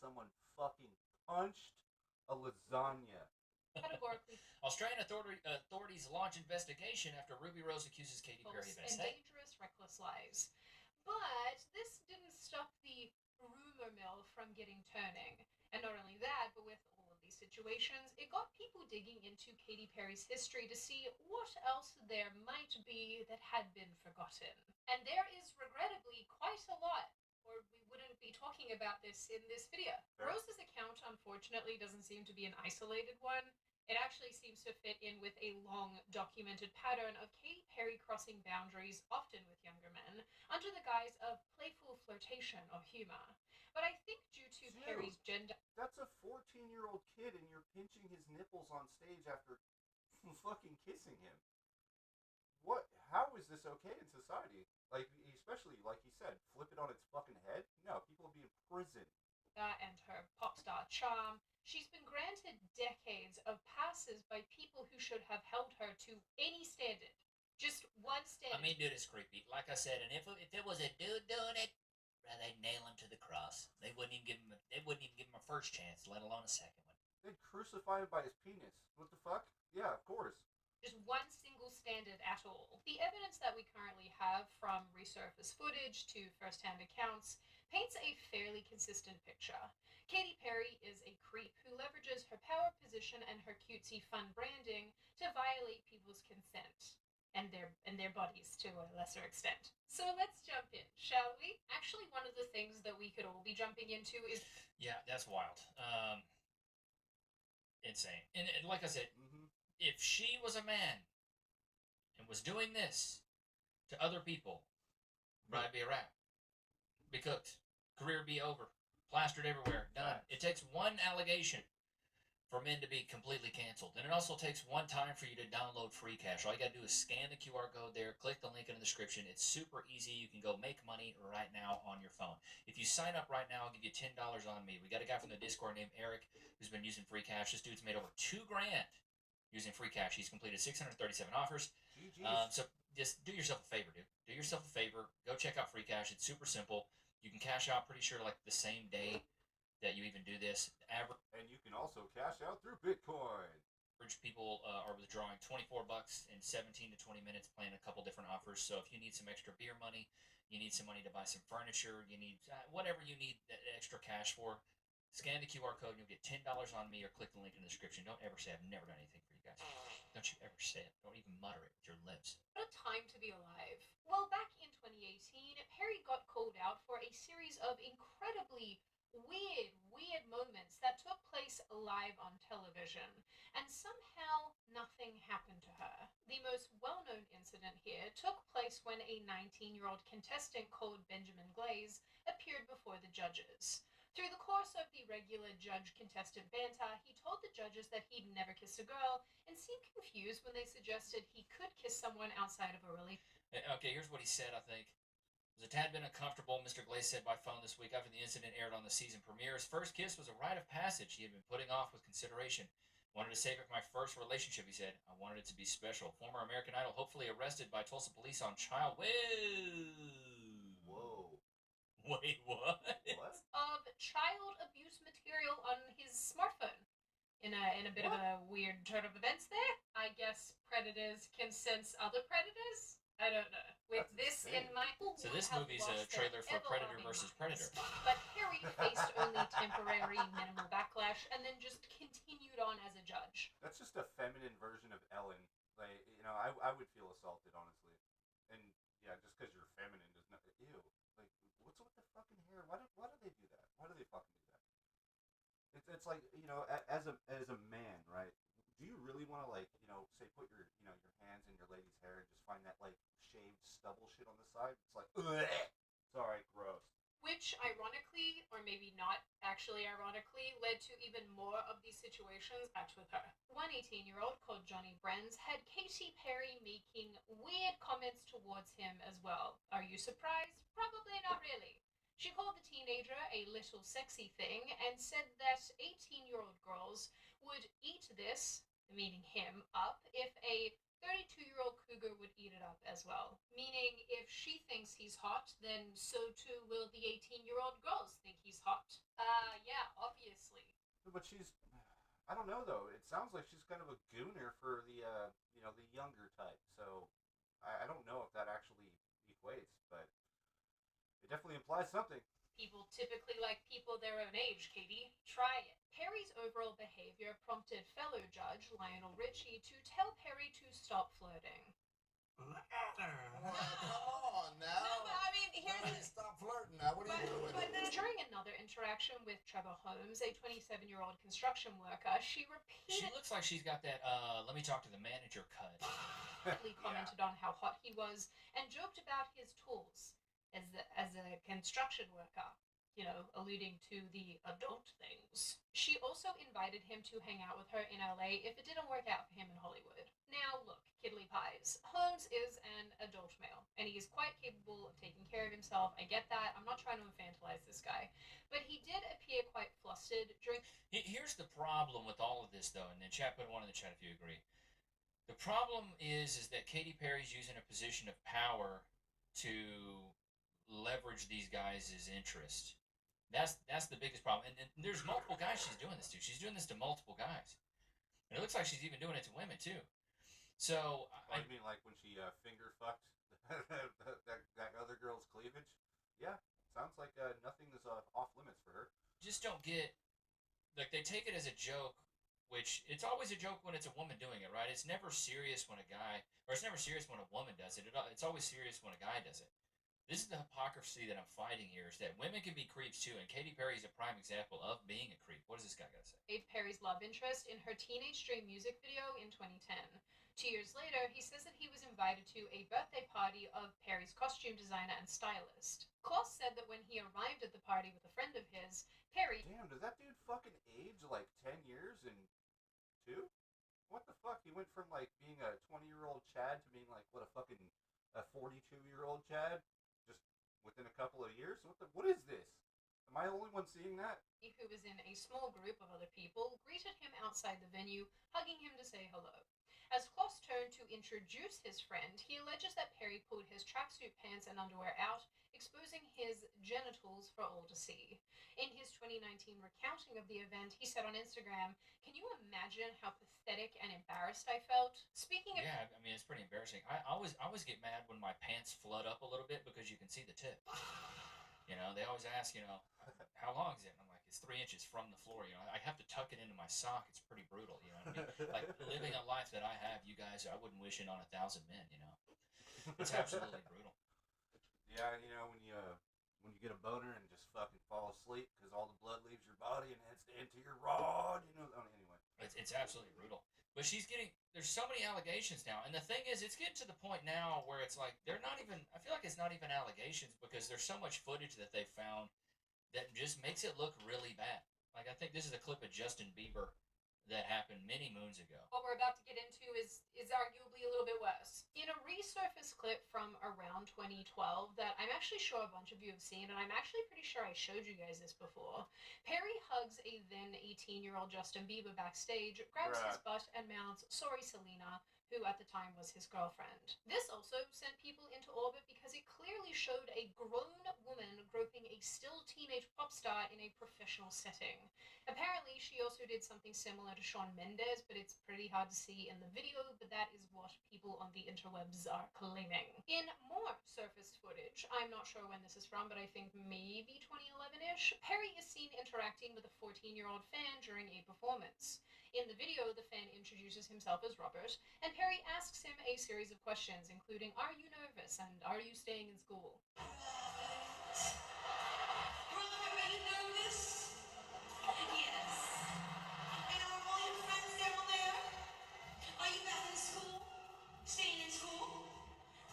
someone fucking punched a lasagna. categorically Australian authorities launch investigation after Ruby Rose accuses Katy Perry false of and SA. dangerous, reckless lies. But this didn't stop the rumor mill from getting turning. And not only that, but with all of these situations, it got people digging into Katy Perry's history to see what else there might be that had been forgotten. And there is regrettably quite a lot, or we wouldn't be talking about this in this video. Fair. Rose's account, unfortunately, doesn't seem to be an isolated one. It actually seems to fit in with a long documented pattern of Katy Perry crossing boundaries, often with younger men, under the guise of playful flirtation or humor. But I think due to Dude. Perry's gender... That's a 14-year-old kid, and you're pinching his nipples on stage after fucking kissing him. What? How is this okay in society? Like, especially, like he said, flip it on its fucking head? No, people would be in prison. and her pop star charm, she's been granted decades of passes by people who should have held her to any standard. Just one standard. I mean, dude, it's creepy. Like I said, and if it was a dude doing it, well, they'd nail him to the cross. They wouldn't even give him a first chance, let alone a second one. They'd crucify him by his penis. What the fuck? Yeah, of course. Just one single standard at all. The evidence that we currently have, from resurfaced footage to first-hand accounts, paints a fairly consistent picture. Katy Perry is a creep who leverages her power position and her cutesy fun branding to violate people's consent. And their bodies to a lesser extent. So let's jump in, shall we? Actually, one of the things that we could all be jumping into is... Yeah, that's wild. Insane. And like I said, if she was a man and was doing this to other people, I'd be a wrap. Be cooked. Career be over. Plastered everywhere. Done. It takes one allegation for men to be completely canceled. And it also takes one time for you to download free cash. All you got to do is scan the QR code there, click the link in the description. It's super easy. You can go make money right now on your phone. If you sign up right now, I'll give you $10 on me. We got a guy from the Discord named Eric who's been using free cash. This dude's made over $2,000 using free cash. He's completed 637 offers. So just do yourself a favor, dude. Do yourself a favor. Go check out free cash. It's super simple. You can cash out pretty sure like the same day that you even do this. And you can also cash out through Bitcoin. Average people are withdrawing $24 in 17 to 20 minutes, playing a couple different offers. So if you need some extra beer money, you need some money to buy some furniture, you need whatever you need that extra cash for, scan the QR code and you'll get $10 on me, or click the link in the description. Don't ever say I've never done anything for you guys. Don't you ever say it. Don't even mutter it with your lips. What a time to be alive. Well, back in 2018, Perry got called out for a series of incredibly weird moments that took place live on television, and somehow nothing happened to her. The most well-known incident here took place when a 19-year-old contestant called Benjamin Glaze appeared before the judges. Through the course of the regular judge-contestant banter, he told the judges that he'd never kissed a girl and seemed confused when they suggested he could kiss someone outside of a relationship. Okay, here's what he said, I think. It was a tad bit uncomfortable, Mr. Glaze said by phone this week after the incident aired on the season premiere. His first kiss was a rite of passage he had been putting off with consideration. Wanted to save it for my first relationship, he said. I wanted it to be special. Former American Idol hopefully arrested by Tulsa police on child... Whoa. Wait, what? Of child abuse material on his smartphone. In a bit of a weird turn of events there. I guess predators can sense other predators? I don't know. With That's this in insane. mind, So this have movie's a lost their trailer for Predator ever-loving versus minds. Predator. But Perry faced only temporary minimal backlash and then just continued on as a judge. That's just a feminine version of Ellen. Like, you know, I would feel assaulted, honestly. And yeah, just because you're feminine does not. Ew. Like, what's with the fucking hair? Why do they do that? Why do they fucking do that? It's like, you know, as a man, right? Do you really want to, like, you know, say put your hands in your lady's hair and just find that like shaved stubble shit on the side? It's like, ugh. Sorry, gross. Which, ironically, or maybe not actually ironically, led to even more of these situations act with her. One 18-year-old called Johnny Brenz had Katy Perry making weird comments towards him as well. Are you surprised? Probably not really. She called the teenager a little sexy thing and said that 18-year-old girls would eat this, meaning him, up if a 32-year-old cougar would eat it up as well. Meaning, if she thinks he's hot, then so too will the 18-year-old girls think he's hot. Yeah, obviously. But she's, I don't know though. It sounds like she's kind of a gooner for the, you know, the younger type. So I don't know if that actually equates, but it definitely implies something. People typically like people their own age, Katie. Try it. Perry's overall behavior prompted fellow judge Lionel Richie to tell Perry to stop flirting. Come on now. No, but I mean, here's Stop flirting now. What are you doing? But during another interaction with Trevor Holmes, a 27-year-old construction worker, she She repeatedly looks like she's got that, let me talk to the manager cut. commented on how hot he was and joked about his tools as a construction worker, you know, alluding to the adult things. She also invited him to hang out with her in LA if it didn't work out for him in Hollywood. Now, look, Kiddly Pies. Holmes is an adult male, and he is quite capable of taking care of himself. I get that. I'm not trying to infantilize this guy. But he did appear quite flustered during... Here's the problem with all of this, though, and then chat, put one in the chat if you agree. The problem is that Katy Perry's using a position of power to leverage these guys' interest. That's the biggest problem. And there's multiple guys she's doing this to. She's doing this to multiple guys. And it looks like she's even doing it to women, too. So, I mean, like when she finger fucked that other girl's cleavage? Yeah, sounds like nothing is off limits for her. just don't get, like, they take it as a joke, which it's always a joke when it's a woman doing it, right? It's never serious when a guy, or it's never serious when a woman does it. It's always serious when a guy does it. This is the hypocrisy that I'm fighting here, is that women can be creeps too, and Katy Perry's a prime example of being a creep. What does this guy got to say? Perry's love interest in her Teenage Dream music video in 2010. 2 years later, he says that he was invited to a birthday party of Perry's costume designer and stylist. Kloss said that when he arrived at the party with a friend of his, Perry... Damn, does that dude fucking age like 10 years and 2? What the fuck? He went from like being a 20-year-old Chad to being like, what, a 42-year-old Chad? Just within a couple of years? What is this? Am I the only one seeing that? Who was in a small group of other people, greeted him outside the venue, hugging him to say hello. As Kloss turned to introduce his friend, he alleges that Perry pulled his tracksuit pants and underwear out, exposing his genitals for all to see. In his 2019 recounting of the event, he said on Instagram, "Can you imagine how pathetic and embarrassed I felt?" Speaking of... Yeah, I mean, it's pretty embarrassing. I always get mad when my pants flood up a little bit because you can see the tip. You know, they always ask, you know, how long is it? And I'm like, it's 3 inches from the floor. You know, I have to tuck it into my sock. It's pretty brutal. You know what I mean? Like, living a life that I have, you guys, I wouldn't wish it on 1,000 men, you know? It's absolutely brutal. Yeah, you know, when you get a boner and just fucking fall asleep because all the blood leaves your body and heads into your rod, you know. Anyway. It's absolutely brutal. But there's so many allegations now. And the thing is, it's getting to the point now where it's like, they're not even, I feel like it's not even allegations because there's so much footage that they found that just makes it look really bad. Like, I think this is a clip of Justin Bieber that happened many moons ago. What we're about to get into is arguably a little bit worse. In a resurfaced clip from around 2012 that I'm actually sure a bunch of you have seen, and I'm actually pretty sure I showed you guys this before, Perry hugs a then 18-year-old Justin Bieber backstage, grabs his butt and mouths, "Sorry, Selena," who at the time was his girlfriend. This also sent people into orbit because it clearly showed a grown woman groping a still teenage pop star in a professional setting. Apparently, she also did something similar to Shawn Mendes, but it's pretty hard to see in the video, but that is what people on the interwebs are claiming. In more surfaced footage, I'm not sure when this is from, but I think maybe 2011-ish, Perry is seen interacting with a 14-year-old fan during a performance. In the video, the fan introduces himself as Robert, and Perry asks him a series of questions, including, "Are you nervous?" and "Are you staying in school?" Robert, are you nervous? Yes. And are all your friends down there? Are you back in school? Staying in school?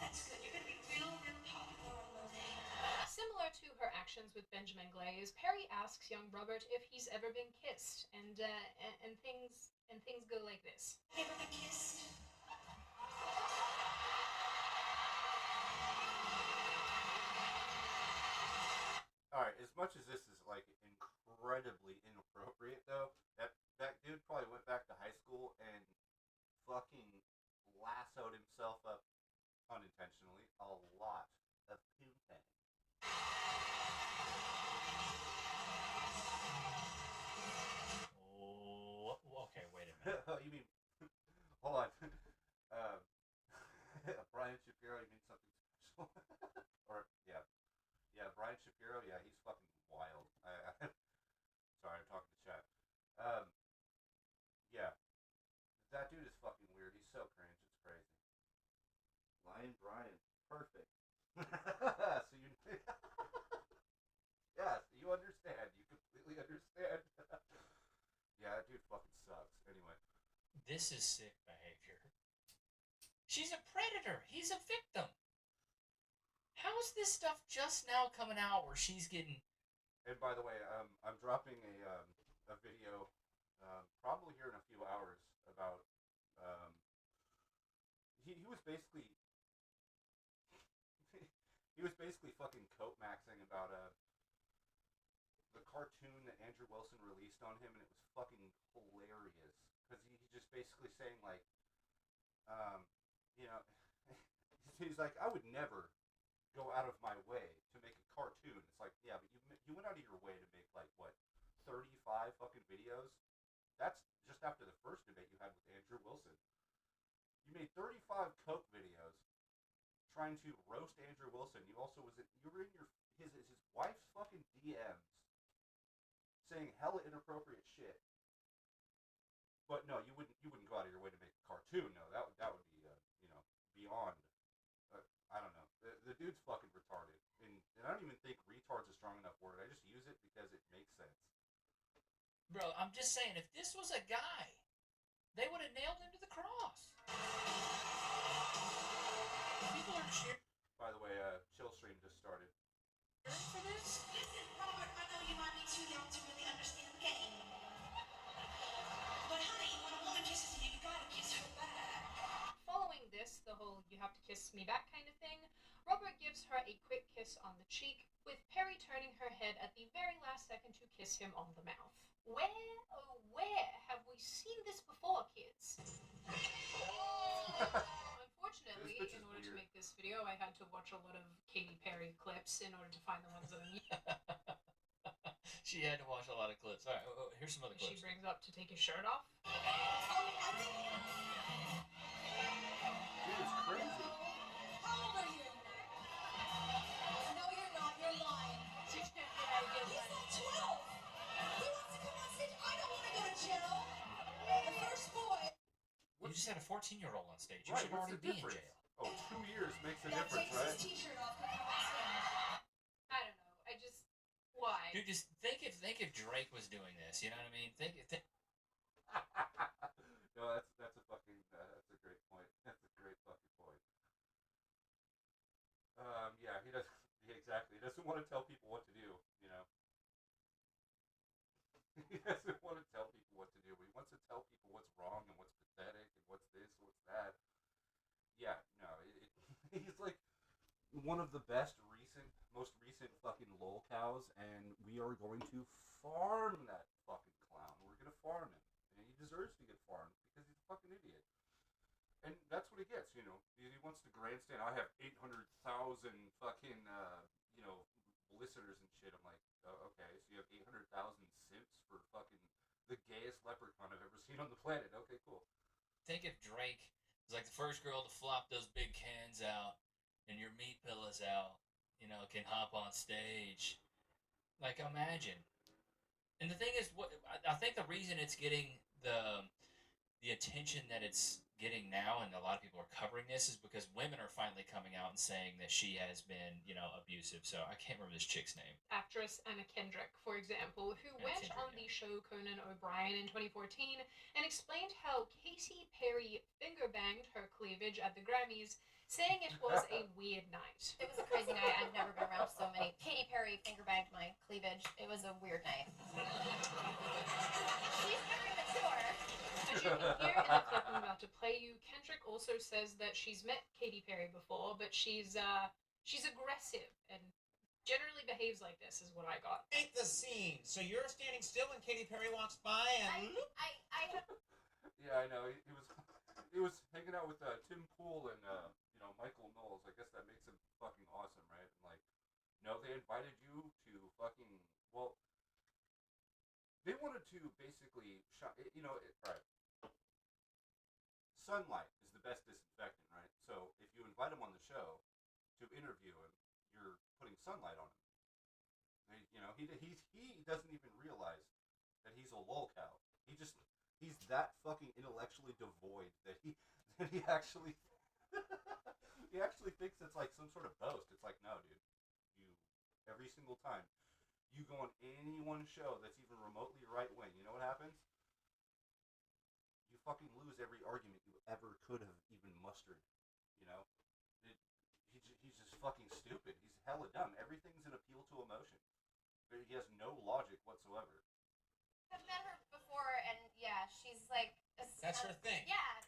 That's good. You're going to be real, real popular on Monday. Similar to her actions with Benjamin Glaze, Perry asks young Robert if he's ever been kissed, and things go like this. Have you ever been kissed? Alright, as much as this is like incredibly inappropriate though, that dude probably went back to high school and fucking lassoed himself up unintentionally a lot of poontang. Oh, okay, wait a minute. You mean hold on. Brian Shapiro, you mean something special? Or yeah, Brian Shapiro, yeah, he's fucking wild. Sorry, I'm talking to chat. Yeah, that dude is fucking weird. He's so cringe, it's crazy. Lion Brian, perfect. So you, yes, you understand. You completely understand. Yeah, that dude fucking sucks. Anyway, This is sick behavior. She's a predator. He's a victim. How is this stuff just now coming out where she's getting... and by the way, I'm dropping a video probably here in a few hours about he was basically he was basically fucking coat maxing about the cartoon that Andrew Wilson released on him, and it was fucking hilarious because he just basically saying like you know he's like, I would never go out of my way to make a cartoon. It's like, yeah, but you went out of your way to make like what 35 fucking videos. That's just after the first debate you had with Andrew Wilson. You made 35 Coke videos trying to roast Andrew Wilson. You also you were in his wife's fucking DMs saying hella inappropriate shit. But no, you wouldn't go out of your way to make a cartoon. No, that would be beyond. I don't know. The dude's fucking retarded, and I don't even think retard's a strong enough word. I just use it because it makes sense. Bro, I'm just saying, if this was a guy, they would have nailed him to the cross. People are cheering By the way, chill stream just started. for this. Listen, Robert, I know you might be too young to really understand the game. But honey, when a woman kisses you, you gotta kiss her back. Following this, the whole "you have to kiss me back" kind of thing, Robert gives her a quick kiss on the cheek, with Perry turning her head at the very last second to kiss him on the mouth. Where, oh where, have we seen this before, kids? Unfortunately, This bitch in is order to weird. make this video, I had to watch a lot of Katy Perry clips in order to find the ones that She had to watch a lot of clips. All right, here's some other she clips. brings up to take his shirt off. Dude, it's crazy. How old are you? No, you're not. You're lying. He's not 12. He wants to come on stage. I don't want to go to jail. The first boy. You just had a 14-year-old on stage. You Right, should what's already the be in difference? jail. Oh, 2 years makes a That difference, takes right? his t-shirt off. Can come on stage. I don't know. I just why? Dude, just think if Drake was doing this. You know what I mean? Think No, that's a fucking that's a great point. That's a great fucking point. Yeah, he does. Yeah, exactly. He doesn't want to tell people what to do. You know, he doesn't want to tell people what to do. But he wants to tell people what's wrong and what's pathetic and what's this, what's that. Yeah, no, he's like one of the most recent fucking lol cows, and we are going to farm that fucking clown. We're gonna farm him, and he deserves to get farmed because he's a fucking idiot. And that's what he gets, you know. He wants to grandstand. I have 800,000 fucking, solicitors and shit. I'm like, oh, okay, so you have 800,000 simps for fucking the gayest leprechaun I've ever seen on the planet. Okay, cool. Think if Drake was like the first girl to flop those big cans out and your meat pillows out, can hop on stage. Like, imagine. And the thing is, what I think the reason it's getting the attention that it's getting now, and a lot of people are covering this, is because women are finally coming out and saying that she has been, abusive. So I can't remember this chick's name. Actress Anna Kendrick, for example, who Anna went Kendrick, on the show Conan O'Brien in 2014 and explained how Katy Perry finger banged her cleavage at the Grammys, saying it was a weird night. It was a crazy night. I've never been around so many. Katy Perry finger banged my cleavage. It was a weird night. She's very mature. As you can hear in the clip I'm about to play you, Kendrick also says that she's met Katy Perry before, but she's aggressive and generally behaves like this, is what I got. Make the scene. So you're standing still when Katy Perry walks by, and I have. Yeah, I know. He was hanging out with Tim Pool and Michael Knowles. I guess that makes him fucking awesome, right? And like, no, they invited you to fucking they wanted to basically all right. Sunlight is the best disinfectant, right? So if you invite him on the show to interview him, you're putting sunlight on him. He doesn't even realize that he's a lolcow. He's that fucking intellectually devoid that he actually he actually thinks it's like some sort of boast. It's like, no, dude, every single time you go on any one show that's even remotely right wing, you know what happens? You fucking lose every argument you ever could have even mustered. He's just fucking stupid. He's hella dumb. Everything's an appeal to emotion. He has no logic whatsoever. I've met her before, and yeah, she's like. That's her thing. Yeah,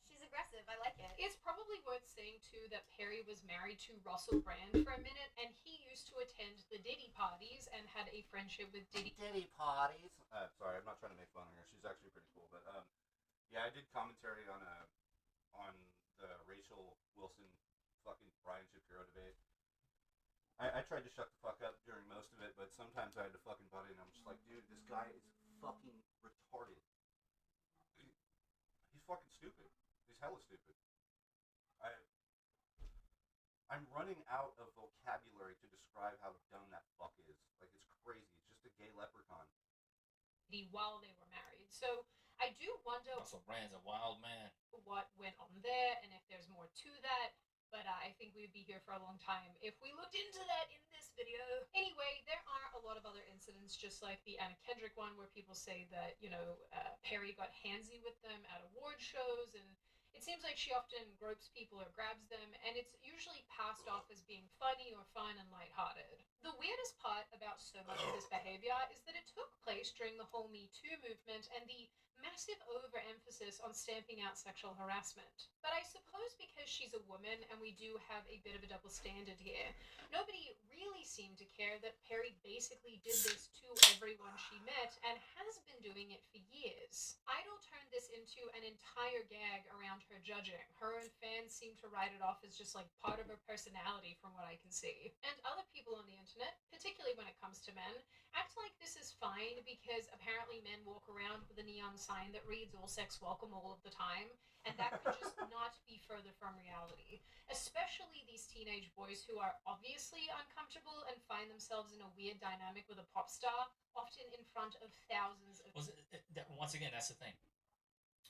she's aggressive. I like it. It's probably worth saying, too, that Perry was married to Russell Brand for a minute, and he used to attend the Diddy parties and had a friendship with Diddy. Diddy parties? Sorry, I'm not trying to make fun of her. She's actually pretty cool. But, yeah, I did commentary on the Rachel Wilson fucking Brian Shapiro debate. I tried to shut the fuck up during most of it, but sometimes I had to fucking butt in. I'm just like, dude, this guy is fucking retarded. He's fucking stupid. He's hella stupid. I'm running out of vocabulary to describe how dumb that fuck is. Like, it's crazy. It's just a gay leprechaun. While they were married. So I do wonder Russell Brand's a wild man. what went on there and if there's more to that. But I think we'd be here for a long time if we looked into that in this video. Anyway, there are a lot of other incidents, just like the Anna Kendrick one, where people say that, Perry got handsy with them at award shows, and it seems like she often gropes people or grabs them, and it's usually passed off as being funny or fun and lighthearted. The weirdest part about so much of this behavior is that it took place during the whole Me Too movement and the massive overemphasis on stamping out sexual harassment. But I suppose because she's a woman and we do have a bit of a double standard here, nobody really seemed to care that Perry basically did this to everyone she met and has been doing it for years. Idol turned this into an entire gag around her judging. Her own fans seem to write it off as just like part of her personality from what I can see. And other people on the internet, particularly when it comes to men, act like this is fine because apparently men walk around with a neon sign that reads all sex welcome all of the time, and that could just not be further from reality. Especially these teenage boys who are obviously uncomfortable and find themselves in a weird dynamic with a pop star, often in front of thousands of Once again, that's the thing.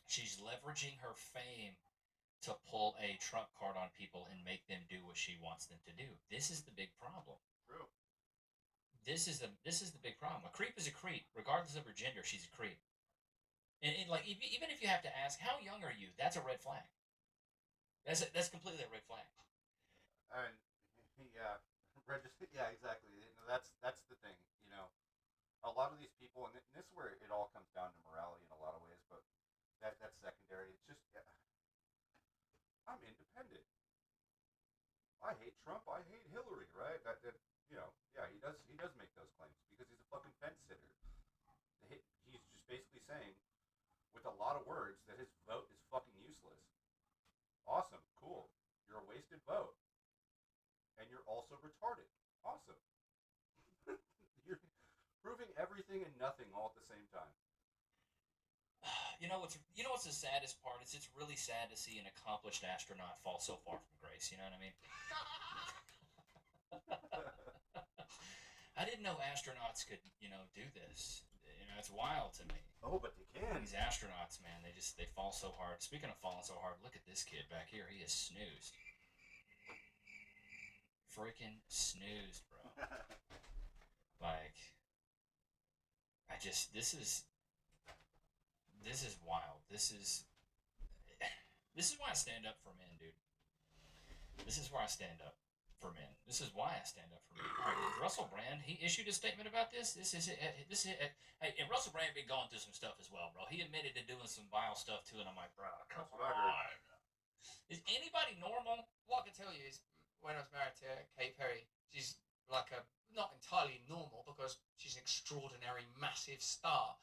She's leveraging her fame to pull a trump card on people and make them do what she wants them to do. This is the big problem. True. This is the big problem. A creep is a creep, regardless of her gender. She's a creep. And like, even if you have to ask, how young are you? That's a red flag. That's completely a red flag. And yeah, yeah, exactly. That's the thing. A lot of these people, and this is where it all comes down to morality in a lot of ways, but that's secondary. It's just, I'm independent. I hate Trump. I hate Hillary. Right? Yeah, he does make those claims because he's a fucking fence sitter. He's just basically saying, with a lot of words, that his vote is fucking useless. Awesome, cool. You're a wasted vote. And you're also retarded. Awesome. everything and nothing all at the same time. You know what's the saddest part is it's really sad to see an accomplished astronaut fall so far from grace. You know what I mean? I didn't know astronauts could, do this. It's wild to me. Oh, but they can. These astronauts, man, they fall so hard. Speaking of falling so hard, look at this kid back here. He is snoozed. Freaking snoozed, bro. Like, this is wild. This is why I stand up for men, dude. This is why I stand up for men. This is why I stand up for men. All right, Russell Brand, he issued a statement about this. Hey, and Russell Brand been going through some stuff as well, bro. He admitted to doing some vile stuff too, and I'm like, bro, come on. Is anybody normal? What I can tell you is, when I was married to Katy Perry, she's like not entirely normal because she's an extraordinary, massive star.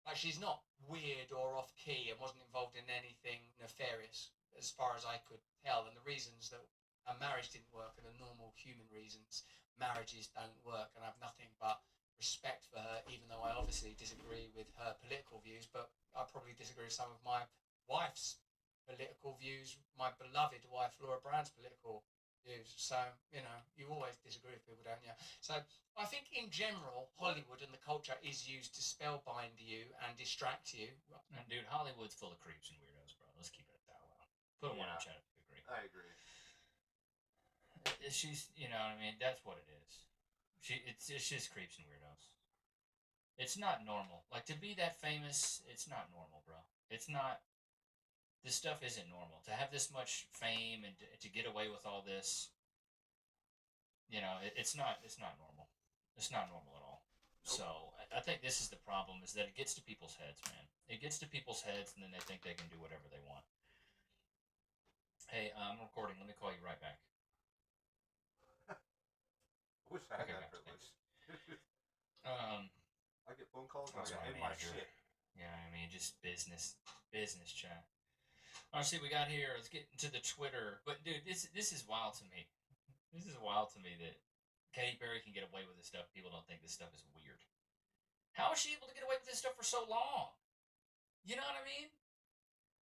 Like, she's not weird or off key and wasn't involved in anything nefarious, as far as I could tell. And the reasons that a marriage didn't work are the normal human reasons marriages don't work. And I have nothing but respect for her, even though I obviously disagree with her political views. But I probably disagree with some of my wife's political views, my beloved wife Laura Brand's political views. So, you always disagree with people, don't you? So I think in general, Hollywood and the culture is used to spellbind you and distract you. And dude, Hollywood's full of creeps and weirdos, bro. Let's keep it at that level. Put one in chat if you agree. I agree. She's, what I mean? That's what it is. It's just creeps and weirdos. It's not normal. Like, to be that famous, it's not normal, bro. It's not. This stuff isn't normal. To have this much fame and to get away with all this, it's not normal. It's not normal at all. Nope. So I think this is the problem, is that it gets to people's heads, man. It gets to people's heads, and then they think they can do whatever they want. Hey, I'm recording. Let me call you right back. I wish I had that privilege. I get phone calls and I got in my shit. Yeah, I mean, just business chat. All right, see, we got here. Let's get into the Twitter. But dude, this is wild to me. This is wild to me that Katy Perry can get away with this stuff. People don't think this stuff is weird. How is she able to get away with this stuff for so long? You know what I mean?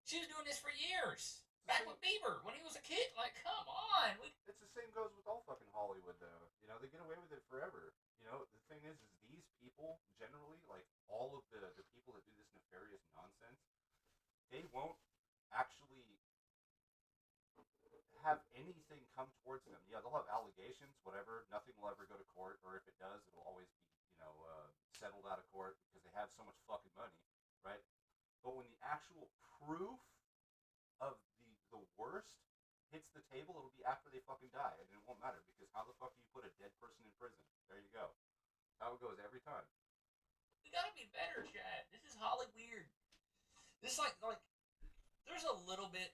She was doing this for years. Back with Bieber when he was a kid. Like, come on. It's the same goes with all fucking Hollywood, though. They get away with it forever. The thing is these people, generally, like, all of the people that do this nefarious nonsense, they won't actually have anything come towards them. Yeah, they'll have allegations, whatever. Nothing will ever go to court, or if it does, it'll always be, settled out of court because they have so much fucking money, right? But when the actual proof of the worst hits the table, it'll be after they fucking die, and it won't matter, because how the fuck do you put a dead person in prison? There you go. How it goes every time. We gotta be better, Chad. This is Hollywood weird. This like there's a little bit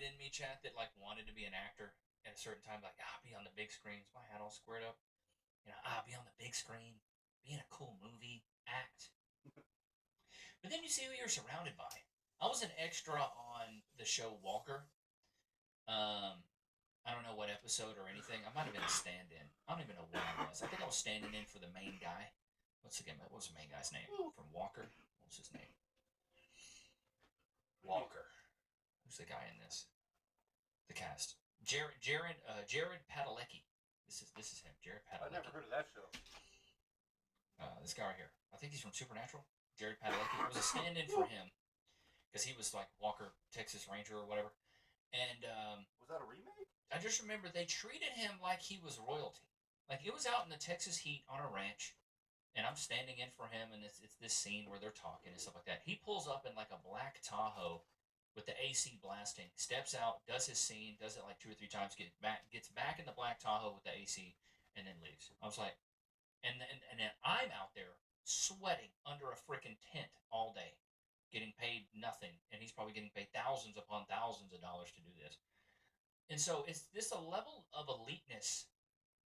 in me, Chad, that like wanted to be an actor at a certain time. Like, be on the big screen. Is my hat all squared up? Be on the big screen, be in a cool movie, act. But then you see who you're surrounded by. I was an extra on the show Walker. I don't know what episode or anything. I might have been a stand-in. I don't even know what I was. I think I was standing in for the main guy. What was the main guy's name? From Walker? What was his name? Walker. Who's the guy in this? The cast. Jared Padalecki. This is him. Jared Padalecki. I never heard of that show. This guy right here. I think he's from Supernatural. Jared Padalecki. It was a stand-in for him because he was like Walker, Texas Ranger or whatever. And was that a remake? I just remember they treated him like he was royalty. Like, it was out in the Texas heat on a ranch, and I'm standing in for him, and it's this scene where they're talking and stuff like that. He pulls up in like a black Tahoe with the AC blasting, steps out, does his scene, does it like 2 or 3 times, gets back in the black Tahoe with the AC, and then leaves. I was like, and then I'm out there sweating under a freaking tent all day, getting paid nothing, and he's probably getting paid thousands upon thousands of dollars to do this. And so it's this a level of eliteness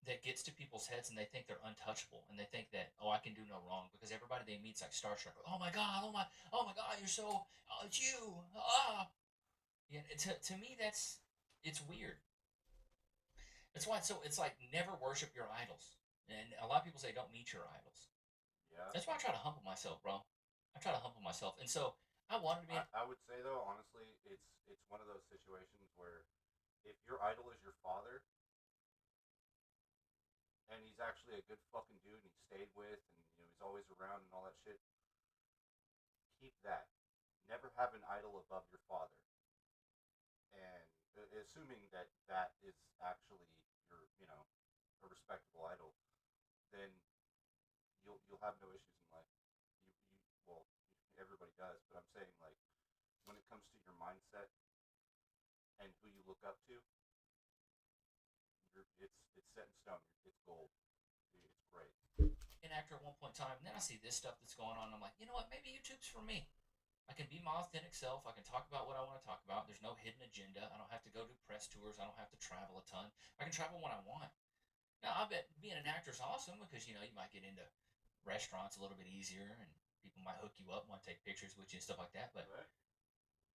that gets to people's heads, and they think they're untouchable, and they think that, I can do no wrong, because everybody they meet's like starstruck. Oh my God, you're so, it's you, Yeah, to me it's weird. That's why it's like never worship your idols, and a lot of people say don't meet your idols. Yeah. That's why I try to humble myself, bro. I try to humble myself, and so I wanted to be. I would say though, honestly, it's one of those situations where if your idol is your father, and he's actually a good fucking dude, and he stayed with, and he's always around and all that shit, keep that. Never have an idol above your father, and assuming that that is actually your, a respectable idol, then you'll have no issues in life. Well, everybody does, but I'm saying like when it comes to your mindset and who you look up to, it's set in stone. It's gold. It's great. An actor at one point in time, and then I see this stuff that's going on. And I'm like, you know what? Maybe YouTube's for me. I can be my authentic self. I can talk about what I want to talk about. There's no hidden agenda. I don't have to go do press tours. I don't have to travel a ton. I can travel when I want. Now, I bet being an actor is awesome because, you might get into restaurants a little bit easier and people might hook you up, want to take pictures with you and stuff like that. But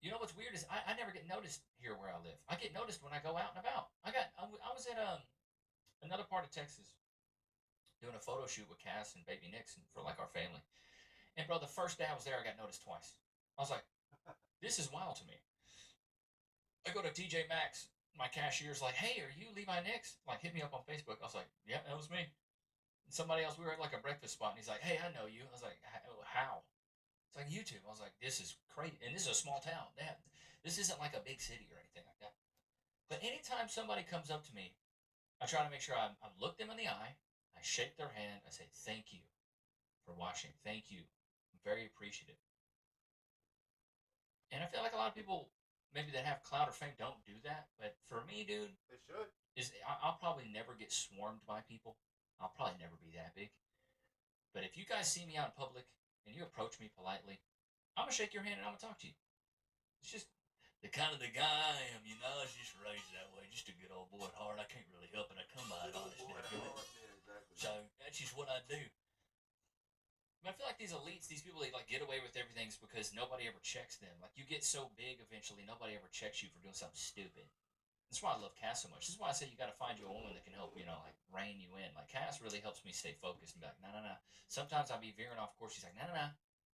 you know what's weird is I never get noticed here where I live. I get noticed when I go out and about. I was at another part of Texas doing a photo shoot with Cass and baby Nixon for like our family. And bro, the first day I was there, I got noticed twice. I was like, this is wild to me. I go to TJ Maxx. My cashier's like, hey, are you Levi Nix? Like, hit me up on Facebook. I was like, yeah, that was me. And somebody else, we were at like a breakfast spot, and he's like, hey, I know you. I was like, how? It's like YouTube. I was like, this is crazy. And this is a small town. This isn't like a big city or anything like that. But anytime somebody comes up to me, I try to make sure I look them in the eye. I shake their hand. I say, thank you for watching. Thank you. I'm very appreciative. And I feel like a lot of people, maybe that have clout or fame, don't do that. But for me, dude, they should. I'll probably never get swarmed by people. I'll probably never be that big. But if you guys see me out in public and you approach me politely, I'm going to shake your hand and I'm going to talk to you. It's just the kind of the guy I am, I was just raised that way. Just a good old boy at heart. I can't really help it. I come by it honest. So that's just what I do. But I feel like these elites, these people, they like get away with everything because nobody ever checks them. Like you get so big eventually, nobody ever checks you for doing something stupid. That's why I love Cass so much. This is why I say you got to find you a woman that can help, like rein you in. Like Cass really helps me stay focused and be like, no. Sometimes I'll be veering off course. She's like, no.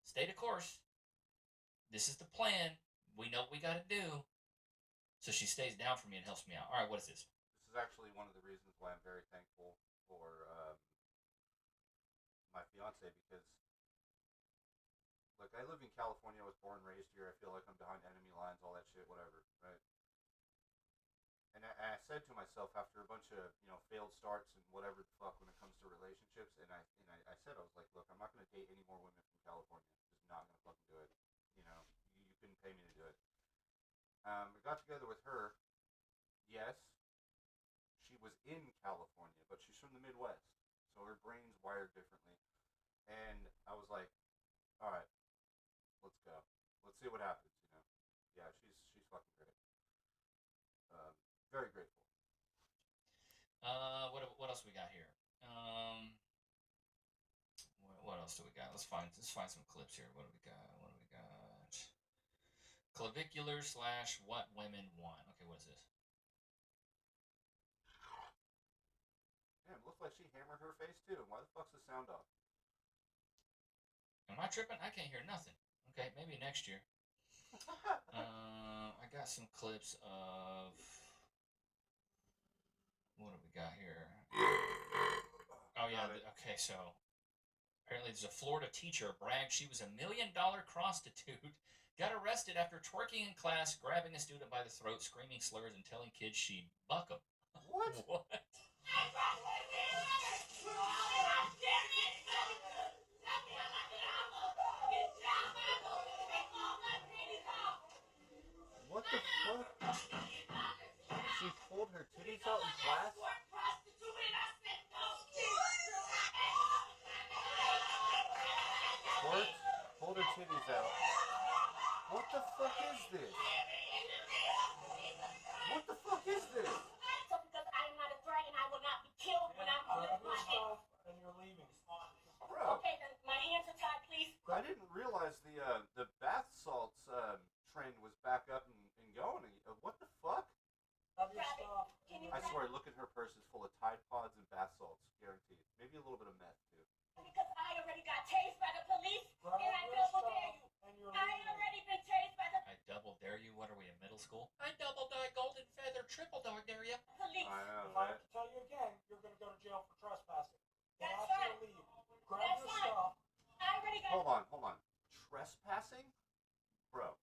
Stay the course. This is the plan. We know what we got to do. So she stays down for me and helps me out. All right, what is this? This is actually one of the reasons why I'm very thankful for my fiance because, look, I live in California. I was born and raised here. I feel like I'm behind enemy lines, all that shit, whatever, right? And I said to myself after a bunch of failed starts and whatever the fuck when it comes to relationships, and I said, I was like, look, I'm not gonna date any more women from California. Just not gonna fucking do it. You couldn't pay me to do it. I got together with her. Yes, she was in California, but she's from the Midwest, so her brain's wired differently. And I was like, all right, let's go. Let's see what happens. Yeah, she's fucking great. Very grateful. What else we got here? What else do we got? Let's find some clips here. What do we got? Clavicular / what women want. Okay, what is this? Damn, it looks like she hammered her face too. Why the fuck's the sound off? Am I tripping? I can't hear nothing. Okay, maybe next year. I got some clips of. What do we got here? Oh yeah. Okay, so apparently there's a Florida teacher bragged she was $1 million prostitute. Got arrested after twerking in class, grabbing a student by the throat, screaming slurs, and telling kids she'd buck them. What? What? What the fuck? She pulled her titties out in class? Twerk, pulled her titties out. What the fuck is this? What the fuck is this? Because I am not a threat and I will not be killed when I'm with my hands. And you're leaving. Bro. Okay, then my hands are tied, please. I didn't realize the bath salts trend was back up and going. What the fuck? I swear, look at her purse. It's full of Tide Pods and bath salts, guaranteed. Maybe a little bit of meth too. Because I already got taken. trespassing, bro,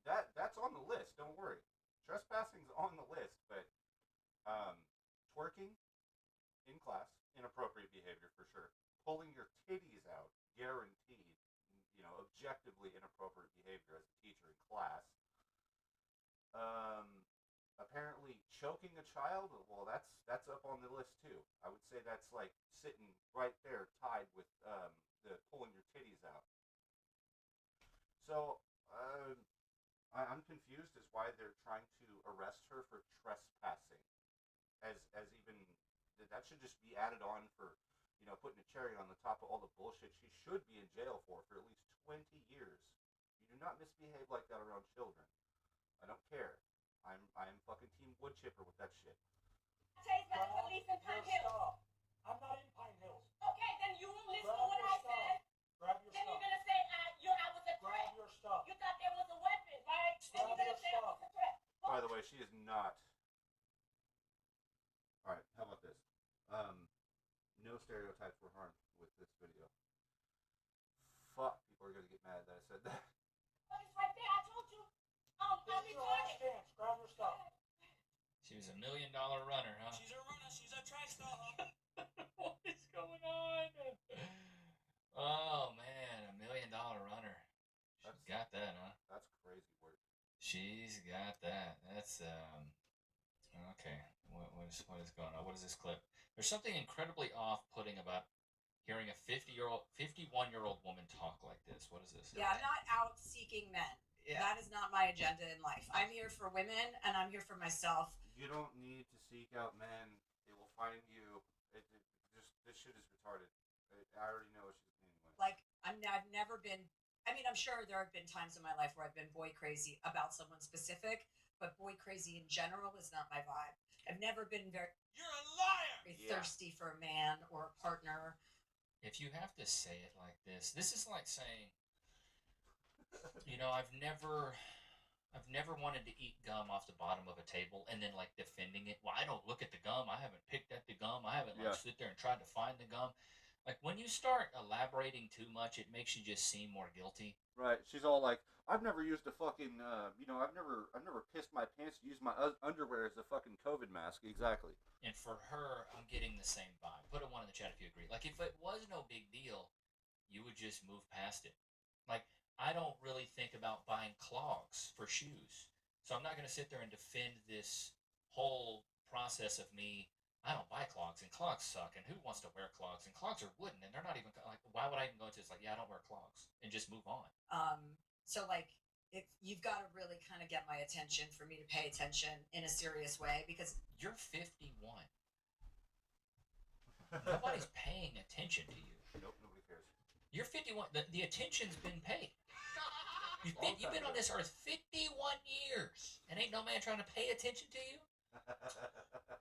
that's on the list. Don't worry, trespassing's on the list. But twerking in class, inappropriate behavior for sure. Pulling your titties out, guaranteed. You know, objectively inappropriate behavior as a teacher in class. Apparently choking a child, well, that's up on the list too. I would say that's like sitting right there, tied with the pulling your titties out. So I'm confused as why they're trying to arrest her for trespassing. As even that should just be added on for, you know, putting a cherry on the top of all the bullshit she should be in jail for at least 20 years. You do not misbehave like that around children. I don't care. I'm fucking Team Wood Chipper with that shit. Chase by the police in Pine Hills. I'm not in Pine Hills. Okay, then you will listen to what I said. Grab your Then stuff. you're gonna say I was a threat. Grab your stuff. You thought there was a weapon, right? Then you're gonna say I was a threat. By the way, she is not. All right, how about this? No stereotypes were harmed with this video. Fuck, people are gonna get mad that I said that. It's right there. I told you. I'm This is your last retarded. chance. Grab your stuff. She was $1 million runner, huh? She's a runner. She's a track star. What is going on? Oh man, $1 million runner. She's got that, huh? That's crazy work. She's got that. That's okay. What is going on? What is this clip? There's something incredibly off-putting about hearing a 51-year-old woman talk like this. What is this? Yeah, I'm not out seeking men. Yeah. That is not my agenda in life. I'm here for women, and I'm here for myself. You don't need to seek out men. They will find you. This shit is retarded. I already know what she's meaning. Like, I've never been. I mean, I'm sure there have been times in my life where I've been boy crazy about someone specific, but boy crazy in general is not my vibe. I've never been very. You're a liar. Thirsty for a man or a partner. If you have to say it like this is like saying, you know, I've never wanted to eat gum off the bottom of a table and then like defending it. Well, I don't look at the gum. I haven't picked at the gum. I haven't like sit there and tried to find the gum. Like when you start elaborating too much, it makes you just seem more guilty. Right. She's all like, I've never used a fucking, you know, I've never pissed my pants to use my underwear as a fucking COVID mask. Exactly. And for her, I'm getting the same vibe. Put a 1 in the chat if you agree. Like if it was no big deal, you would just move past it. Like I don't really think about buying clogs for shoes. So I'm not going to sit there and defend this whole process of me. I don't buy clogs, and clogs suck, and who wants to wear clogs? And clogs are wooden, and they're not even, like, why would I even go into this? Like, yeah, I don't wear clogs, and just move on. So like, if you've got to really kind of get my attention for me to pay attention in a serious way, because you're 51. Nobody's paying attention to you. Nope, nobody cares. You're 51. The attention's been paid. You've been on this earth 51 years, and ain't no man trying to pay attention to you?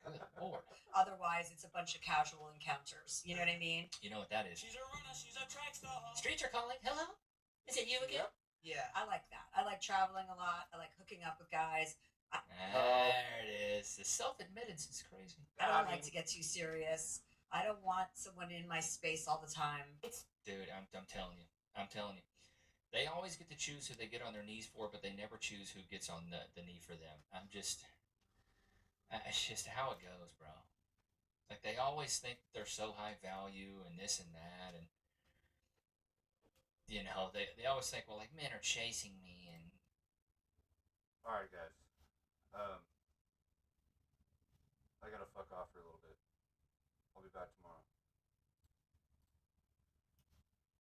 Good Lord. Otherwise, it's a bunch of casual encounters. You know what I mean? You know what that is. She's a runner. She's a track star. Streets are calling. Hello? Is it you again? Yeah. I like that. I like traveling a lot. I like hooking up with guys. There it is. The self-admittance is crazy. I don't like to get too serious. I don't want someone in my space all the time. Dude, I'm telling you. I'm telling you. They always get to choose who they get on their knees for, but they never choose who gets on the knee for them. It's just how it goes, bro. Like, they always think they're so high value and this and that, and, you know, they always think, well, like, men are chasing me, and... Alright, guys. I gotta fuck off for a little bit. I'll be back tomorrow.